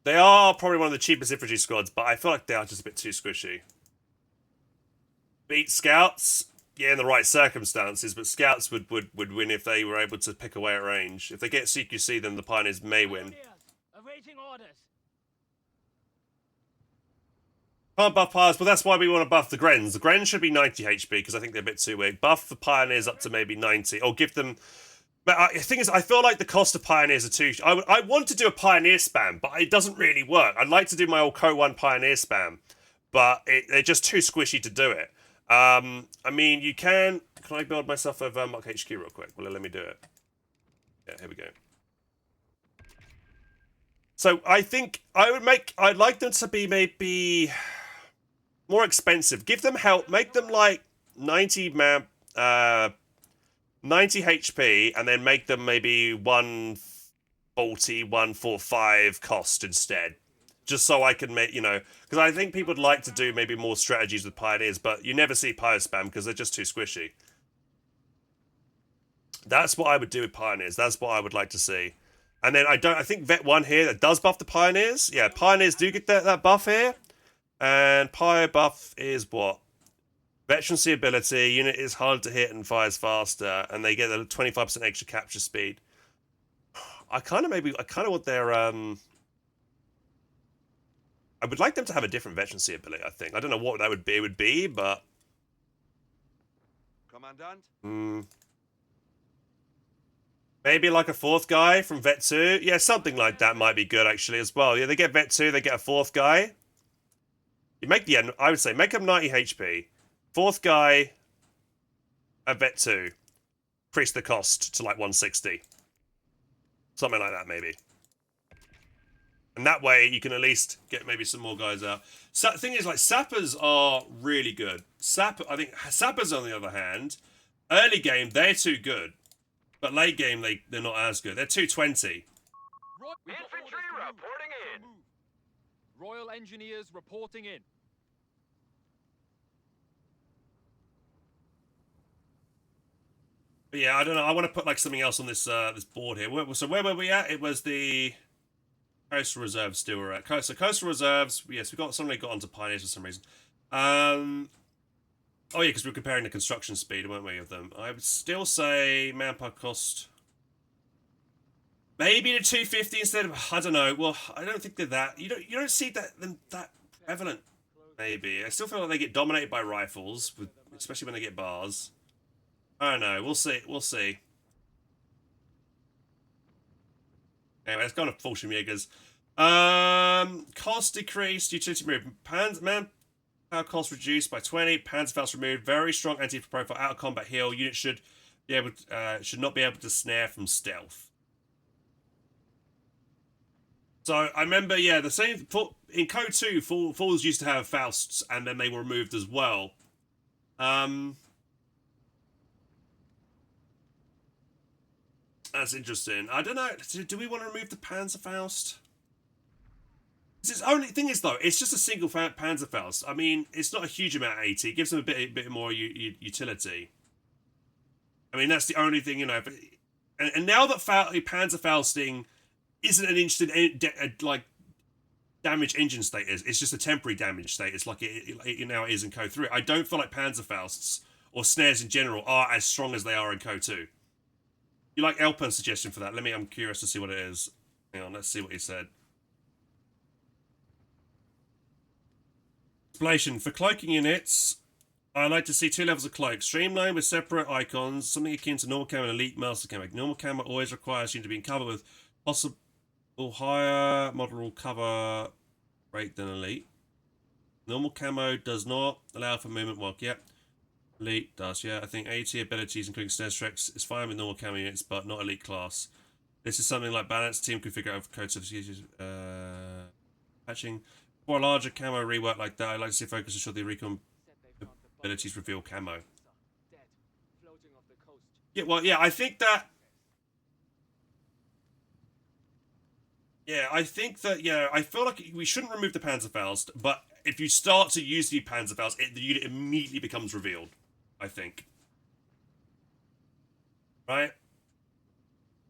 They are probably one of the cheapest infantry squads, but I feel like they are just a bit too squishy. Beat Scouts? Yeah, in the right circumstances, but Scouts would win if they were able to pick away at range. If they get CQC, then the Pioneers may win. Awaiting orders. Can't buff Pyres, but that's why we want to buff the Grens. The Grens should be 90 HP, because I think they're a bit too weak. Buff the Pioneers up to maybe 90, or give them... But the thing is, I feel like the cost of Pioneers are too... I want to do a Pioneer spam, but it doesn't really work. I'd like to do my old Co 1 Pioneer spam, but they're just too squishy to do it. I mean, you can... Can I build myself a Verma HQ real quick? Well, let me do it. Yeah, here we go. So, I think I'd like them to be maybe more expensive. Give them help. Make them like 90 HP, and then make them maybe 140, 145 cost instead. Just so I can make, because I think people would like to do maybe more strategies with Pioneers, but you never see Pyre spam because they're just too squishy. That's what I would do with Pioneers. That's what I would like to see. And then I think Vet 1 here that does buff the Pioneers. Yeah, Pioneers do get that buff here. And Pyre buff is what? Veterancy ability, unit is hard to hit and fires faster, and they get a 25% extra capture speed. I kind of want their I would like them to have a different veterancy ability, I think. I don't know what that would be, but... Commandant? Maybe like a 4th guy from Vet 2? Yeah, something like that might be good, actually, as well. Yeah, they get Vet 2, they get a 4th guy. You make the... I would say, make them 90 HP. 4th guy, a Vet 2. Increase the cost to like 160. Something like that, maybe. And that way, you can at least get maybe some more guys out. So, the thing is, like, Sappers are really good. I think Sappers, on the other hand, early game, they're too good. But late game, they're not as good. They're 220. Infantry reporting in. Royal Engineers reporting in. But yeah, I don't know. I want to put like something else on this this board here. So where were we at? It was the Coastal Reserves still were at. So Coastal Reserves, yes, suddenly got onto Pioneers for some reason. Oh yeah, because we were comparing the construction speed, weren't we, of them? I would still say manpower cost. Maybe the 250 instead of, I don't know. Well, I don't think they're that. You don't see that prevalent. Maybe I still feel like they get dominated by rifles, especially when they get bars. I don't know. We'll see. We'll see. Anyway, let's go on to Fallschirmpioners. Cost decreased. Utility removed. Manpower cost reduced by 20. Panzerfaust removed. Very strong anti-profile out of combat heal. Unit should be able should not be able to snare from stealth. So I remember, yeah, the same in Code 2. Falls used to have Fausts, and then they were removed as well. That's interesting. I don't know. Do we want to remove the Panzerfaust? The only thing is, though, it's just a single Panzerfaust. I mean, it's not a huge amount of AT. It gives them a bit more utility. I mean, that's the only thing, you know. But, and now that Panzerfausting isn't an instant like damage engine status, it's just a temporary damage status, like it now is in Code 3. I don't feel like Panzerfausts or snares in general are as strong as they are in Code 2. You like Elpen's suggestion for that? I'm curious to see what it is. Hang on, let's see what he said. Explanation. For cloaking units, I like to see 2 levels of cloak. Streamlined with separate icons, something akin to normal camo and elite master camo. Normal camo always requires you to be in cover with possible higher model cover rate than elite. Normal camo does not allow for movement walk. Yep. Elite does, yeah. I think AT abilities, including snare tracks, is fine with normal camo units, but not elite class. This is something like balanced team configure over code substitutions, patching. For a larger camo rework like that, I like to see focus ensure the recon abilities reveal camo. Yeah, well, yeah, I think that. Yeah, I think that. Yeah, I feel like we shouldn't remove the Panzerfaust, but if you start to use the Panzerfaust, the unit immediately becomes revealed. I think. Right?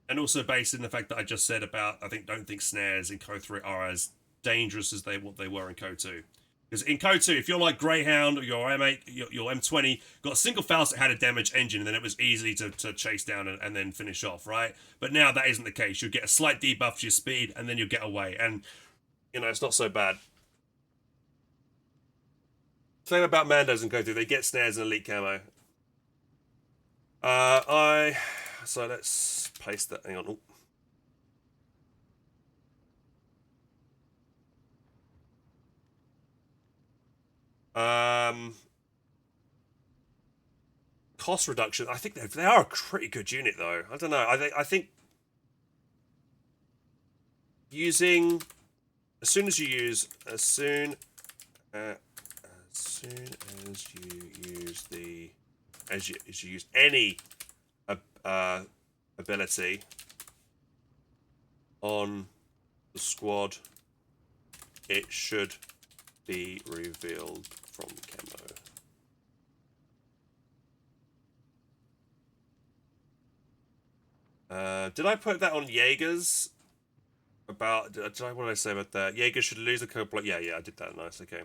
And also based in the fact that I just said about, don't think snares in Code 3 are as dangerous as what they were in Code 2. Because in Code 2, if you're like Greyhound or your M8, your M20, got a single Faust that had a damage engine, and then it was easy to chase down and then finish off, right? But now that isn't the case. You'll get a slight debuff to your speed, and then you'll get away. And, you know, it's not so bad. Same about Mandos in Code 2. They get snares and elite camo. So let's paste that. Hang on. Cost reduction. I think they are a pretty good unit, though. I don't know. I think using as soon as you use any ability on the squad, it should be revealed from camo. Did I put that on Jaegers? What did I say about that? Jaeger should lose the code block. Yeah, I did that. Nice, okay.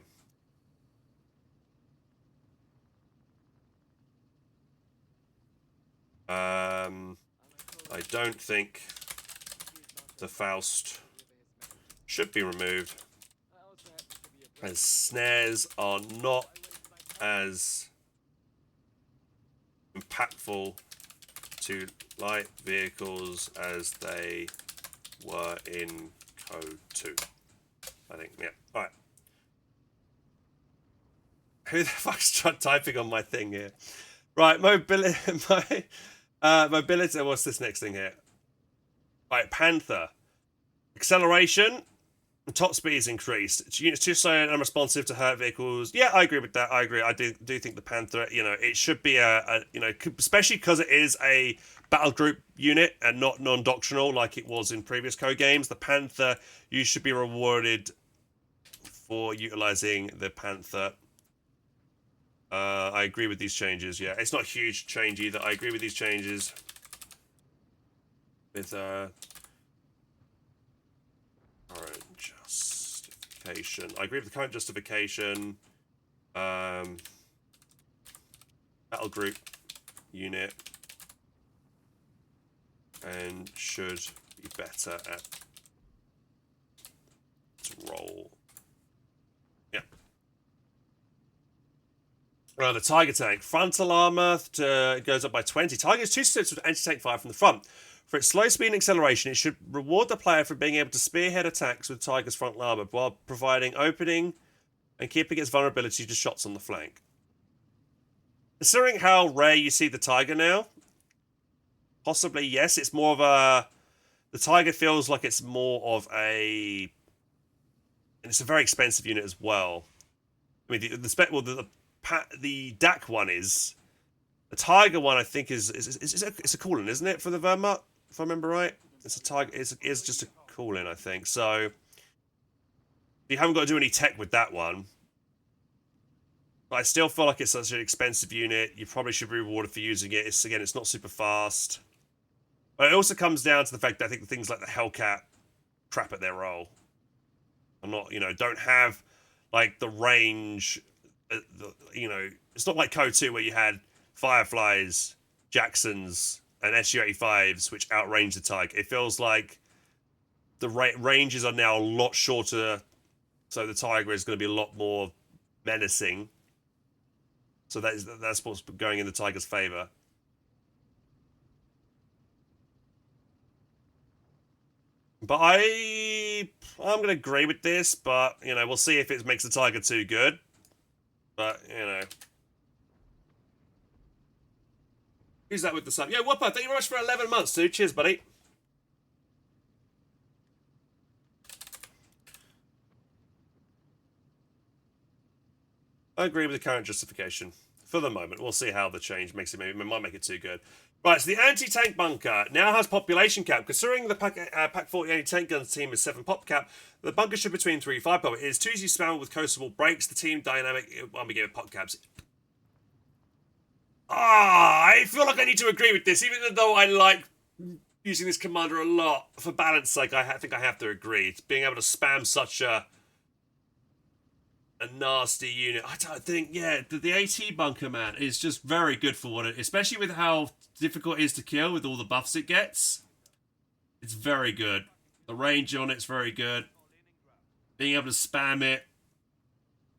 I don't think the Faust should be removed, as snares are not as impactful to light vehicles as they were in Code 2. I think, yeah. Alright. Who the fuck's typing on my thing here? Right, mobility. Mobility. What's this next thing here? Right, Panther. Acceleration. Top speed is increased. Units too slow and unresponsive to hurt vehicles. Yeah, I agree with that. I agree. I do think the Panther, you know, it should be especially because it is a battle group unit and not non-doctrinal like it was in previous code games. The Panther, you should be rewarded for utilizing the Panther. I agree with these changes. Yeah, it's not a huge change either. I agree with these changes. With current justification. I agree with the current justification. Battle group unit, and should be better at its role. Yeah. The Tiger tank. Frontal armor goes up by 20. Tiger is 2 steps with anti-tank fire from the front. For its slow speed and acceleration, it should reward the player for being able to spearhead attacks with Tiger's frontal armor while providing opening and keeping its vulnerability to shots on the flank. Considering how rare you see the Tiger now, possibly yes, it's more of a... The Tiger feels like it's more of a... And it's a very expensive unit as well. I mean, the DAC one is... The Tiger one, I think, is a cooling, isn't it, for the Verma? If I remember right. It's a Tiger. It's just a cooling, I think. So, you haven't got to do any tech with that one. But I still feel like it's such an expensive unit. You probably should be rewarded for using it. It's not super fast. But it also comes down to the fact that I think things like the Hellcat crap at their role. I'm not, don't have, like, the range, it's not like Code 2 where you had Fireflies, Jacksons, and SU-85s, which outrange the Tiger. It feels like the ranges are now a lot shorter, so the Tiger is going to be a lot more menacing. So that's what's going in the Tiger's favour. But I'm going to agree with this, but, we'll see if it makes the Tiger too good. But, Who's that with the sub? Yeah, Whopper, thank you very much for 11 months, dude. Cheers, buddy. I agree with the current justification. For the moment, we'll see how the change makes it. Maybe it might make it too good. Right, so the anti-tank bunker now has population cap. Considering the Pack 40 anti-tank guns team is 7 pop cap, the bunker should be between 3 and 5 pop. It is too easy to spam with coastable breaks. The team dynamic when we give pop caps. I feel like I need to agree with this, even though I like using this commander a lot. For balance sake, I think I have to agree. It's being able to spam such a nasty unit. I don't think, the AT bunker, man, is just very good for what it, especially with how difficult it is to kill with all the buffs it gets. It's very good. The range on it's very good. Being able to spam it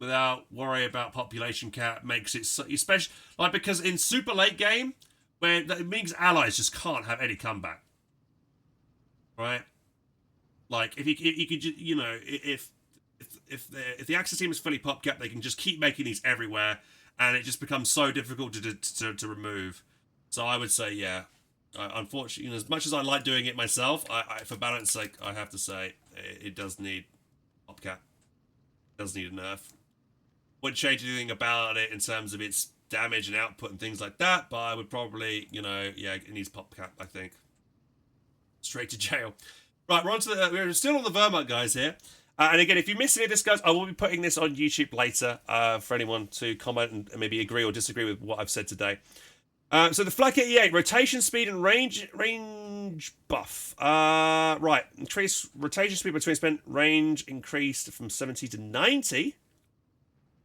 without worry about population cap makes it so, especially like because in super late game, where that means allies just can't have any comeback, right? Like if you could, if the Axis team is fully pop cap, they can just keep making these everywhere, and it just becomes so difficult to remove. So I would say, yeah. Unfortunately, as much as I like doing it myself, I for balance sake, I have to say it does need pop cap. It does need a nerf. Wouldn't change anything about it in terms of its damage and output and things like that, but I would probably, it needs pop cap, I think. Straight to jail. Right, we're on to we're still on the Verma, guys, here. And again, if you miss any of this, guys, I will be putting this on YouTube later for anyone to comment and maybe agree or disagree with what I've said today. So the Flak 88, rotation speed and range buff. Right, increase rotation speed between spent, range increased from 70 to 90.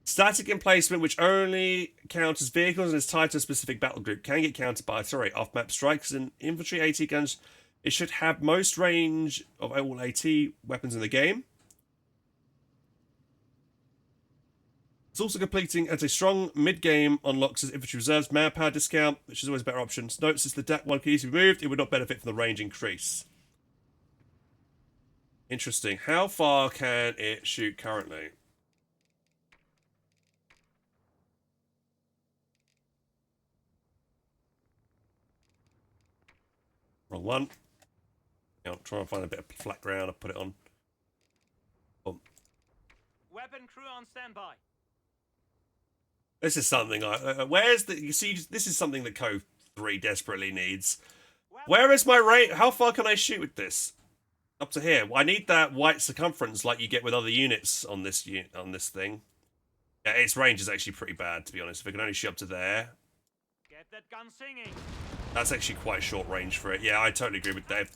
Static emplacement, which only counts as vehicles and is tied to a specific battle group, can get countered by off-map strikes and infantry AT guns. It should have most range of all AT weapons in the game. It's also completing as a strong mid-game unlocks as infantry reserves, manpower discount, which is always a better option. Note, since the DAC one can easily be moved, it would not benefit from the range increase. Interesting. How far can it shoot currently? Wrong one. I'll try and find a bit of flat ground. I'll put it on. Boom. Weapon crew on standby. This is something where's the... You see, this is something that Code 3 desperately needs. Where is my rate? How far can I shoot with this? Up to here. Well, I need that white circumference like you get with other units on this thing. Yeah, its range is actually pretty bad, to be honest. If I can only shoot up to there. Get that gun singing. That's actually quite short range for it. Yeah, I totally agree with Dave.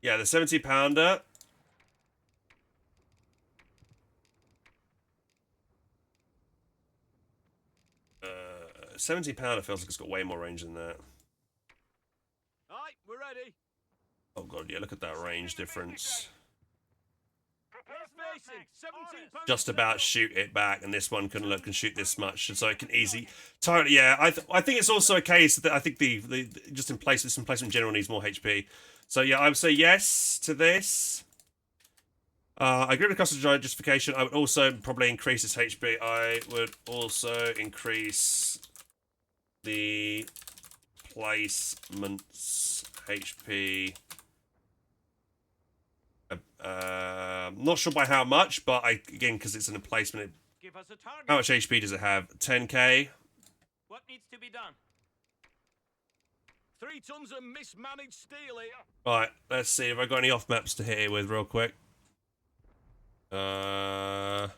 Yeah, the 70-pounder. 70-pounder feels like it's got way more range than that. Alright, we're ready. Oh god, yeah, look at that range difference. Prepare just about shoot it back, and this one can shoot this much, so it can easy. Totally, yeah. I think it's also a case that I think the just in placement in general needs more HP. So yeah, I would say yes to this. I agree with the cost of justification. I would also probably increase its HP. I would also increase the placement's HP. Not sure by how much, but again, because it's an emplacement. Give us a target. How much HP does it have? 10k. What needs to be done? 3 tons of mismanaged steel here. Right, let's see if I got any off maps to hit it with real quick. I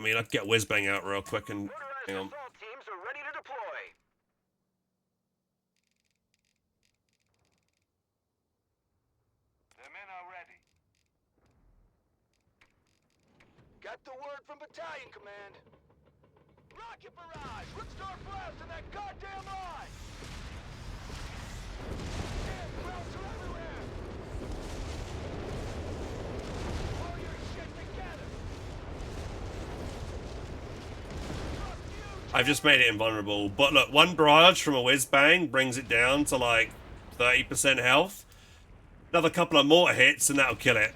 mean, I'd get Whizbang out real quick and hang on. Assault teams are ready to deploy. The men are ready. Got the word from Battalion Command. Rocket barrage! Let's start blasting that goddamn line! Damn, crowds are everywhere! Pull your shit together! I've just made it invulnerable, but look, one barrage from a Whizbang brings it down to like 30% health. Another couple of mortar hits and that'll kill it.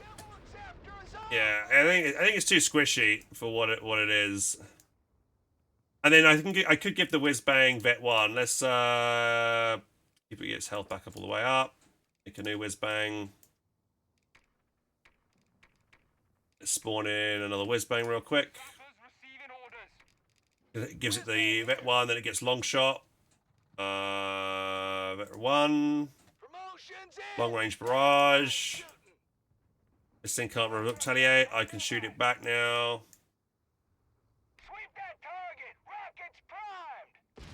Yeah, I think it's too squishy for what it is. And then I could give the Whizbang Vet 1. Let's keep it its health back up all the way up. Make a new Whizbang. Let's spawn in another Whizbang real quick. It gives it the Vet 1, then it gets long shot. Vet 1. Long range barrage. This thing can't retaliate. I can shoot it back now. Sweep that target! Rockets primed!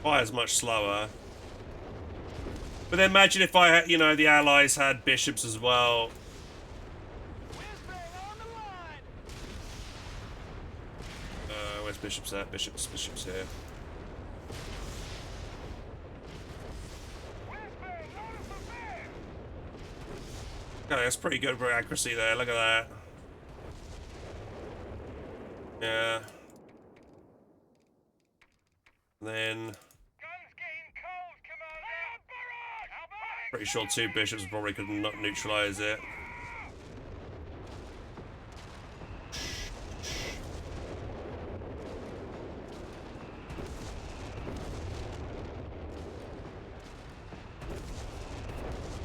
Fires much slower. But then imagine if I had, you know, the allies had bishops as well. Whizbang on the line! Where's bishops at? Bishops here. Whizbang, notice the bear! Okay, that's pretty good for accuracy there. Look at that. Yeah. Then Guns getting cold, Commander! Barrage! pretty sure 2 bishops probably could not neutralize it.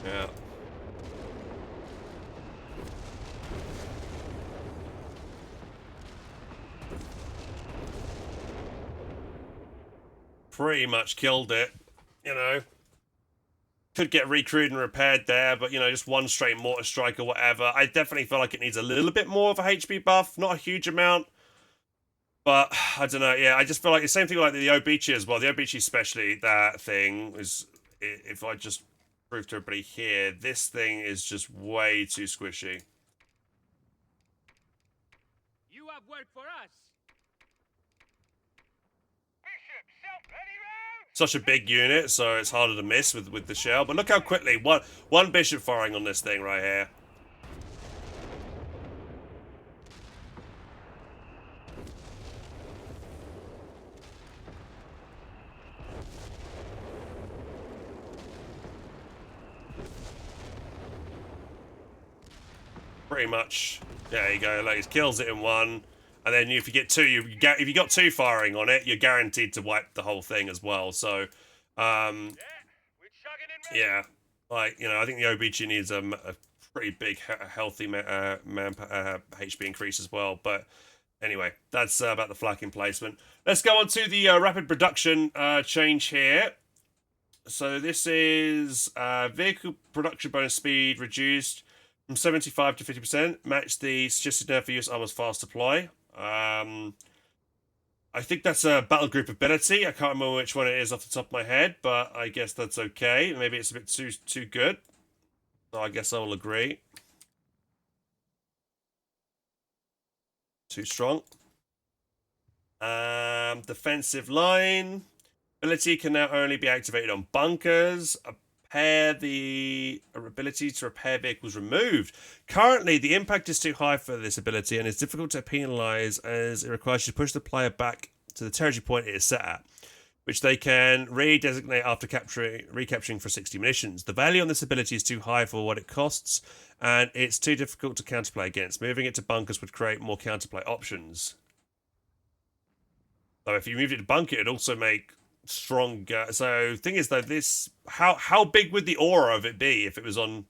Yeah. Pretty much killed it, you know. Could get recrewed and repaired there, but, you know, just one straight mortar strike or whatever. I definitely feel like it needs a little bit more of a HP buff, not a huge amount. But, I don't know, yeah, I just feel like the same thing like the Obichi as well. The Obichi especially, that thing is, if I just prove to everybody here, this thing is just way too squishy. You have work for us. Bishop, self-ready round! Such a big unit, so it's harder to miss with the shell. But look how quickly, one bishop firing on this thing right here. Pretty much. There you go. Like, it kills it in one, and then if you get 2, if you got 2 firing on it, you're guaranteed to wipe the whole thing as well. So, Yeah, we're chugging in yeah, like, you know, I think the Obichi needs a pretty big, healthy HP increase as well. But anyway, that's about the Flak placement. Let's go on to the rapid production change here. So this is vehicle production bonus speed reduced from 75 to 50%. Match the suggested nerf for use armor's fast deploy. I think that's a battle group ability. I can't remember which one it is off the top of my head, but I guess that's okay. Maybe it's a bit too good. So I guess I will agree. Too strong. Defensive line. Ability can now only be activated on bunkers. repair the ability to repair vehicles removed. Currently, the impact is too high for this ability and it's difficult to penalize as it requires you to push the player back to the territory point it is set at, which they can redesignate after recapturing for 60 munitions. The value on this ability is too high for what it costs, and it's too difficult to counterplay against. Moving it to bunkers would create more counterplay options. So if you moved it to bunker, it'd also make stronger. So thing is though, this how big would the aura of it be if it was on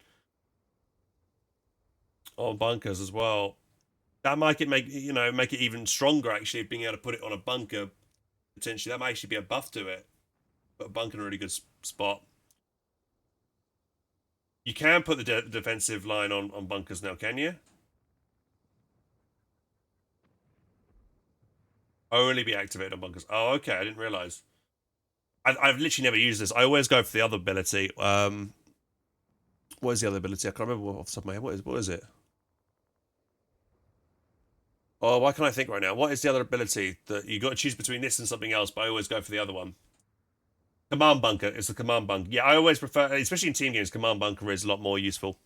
bunkers as well? That might make it even stronger actually, being able to put it on a bunker. Potentially, that might actually be a buff to it. But a bunker in a really good spot. You can put the defensive line on bunkers now, can you? Only be activated on bunkers. Oh, okay. I didn't realize. I've literally never used this. I always go for the other ability. What is the other ability? I can't remember off the top of my head. What is it? Oh, why can't I think right now? What is the other ability that you got to choose between this and something else? But I always go for the other one. Command bunker. It's the command bunker. Yeah, I always prefer, especially in team games, command bunker is a lot more useful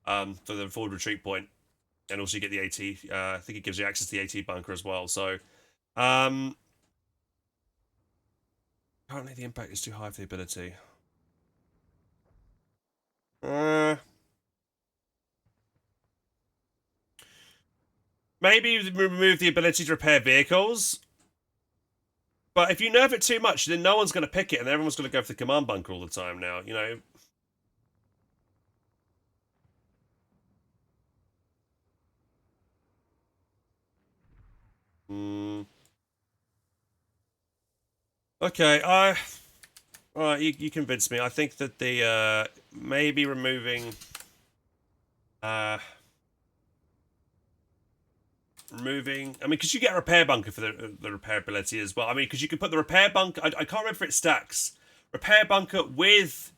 for the forward retreat point, and also you get the AT. I think it gives you access to the AT bunker as well. So, currently the impact is too high for the ability. Maybe remove the ability to repair vehicles. But if you nerf it too much, then no one's going to pick it, and everyone's going to go for the command bunker all the time now, you know. Okay, alright, you convinced me. I think that the, maybe removing, I mean, because you get a repair bunker for the repair ability as well. I mean, because you can put the repair bunker, I can't remember if it stacks. Repair bunker with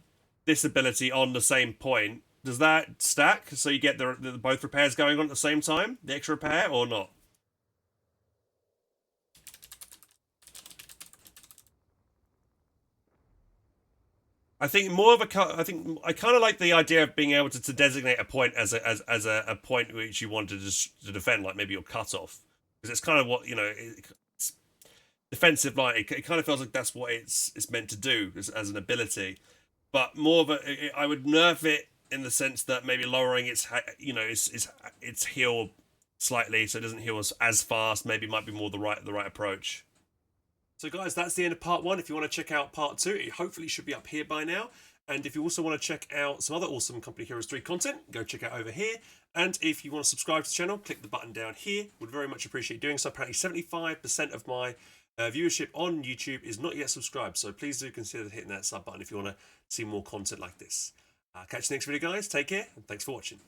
this ability on the same point. Does that stack? So you get the both repairs going on at the same time? The extra repair or not? I think more of a. I think I kind of like the idea of being able to designate a point as a point which you want to defend, like maybe your cutoff, because it's kind of what it's defensive line. It kind of feels like that's what it's meant to do as an ability, but more of a. I would nerf it in the sense that maybe lowering its its heal slightly so it doesn't heal as fast. Maybe might be more the right approach. So guys, that's the end of part 1. If you want to check out part 2, it hopefully should be up here by now. And if you also want to check out some other awesome Company Heroes 3 content, go check out over here. And if you want to subscribe to the channel, click the button down here. Would very much appreciate doing so. Apparently 75% of my viewership on YouTube is not yet subscribed. So please do consider hitting that sub button if you want to see more content like this. Catch you next video, guys. Take care, and thanks for watching.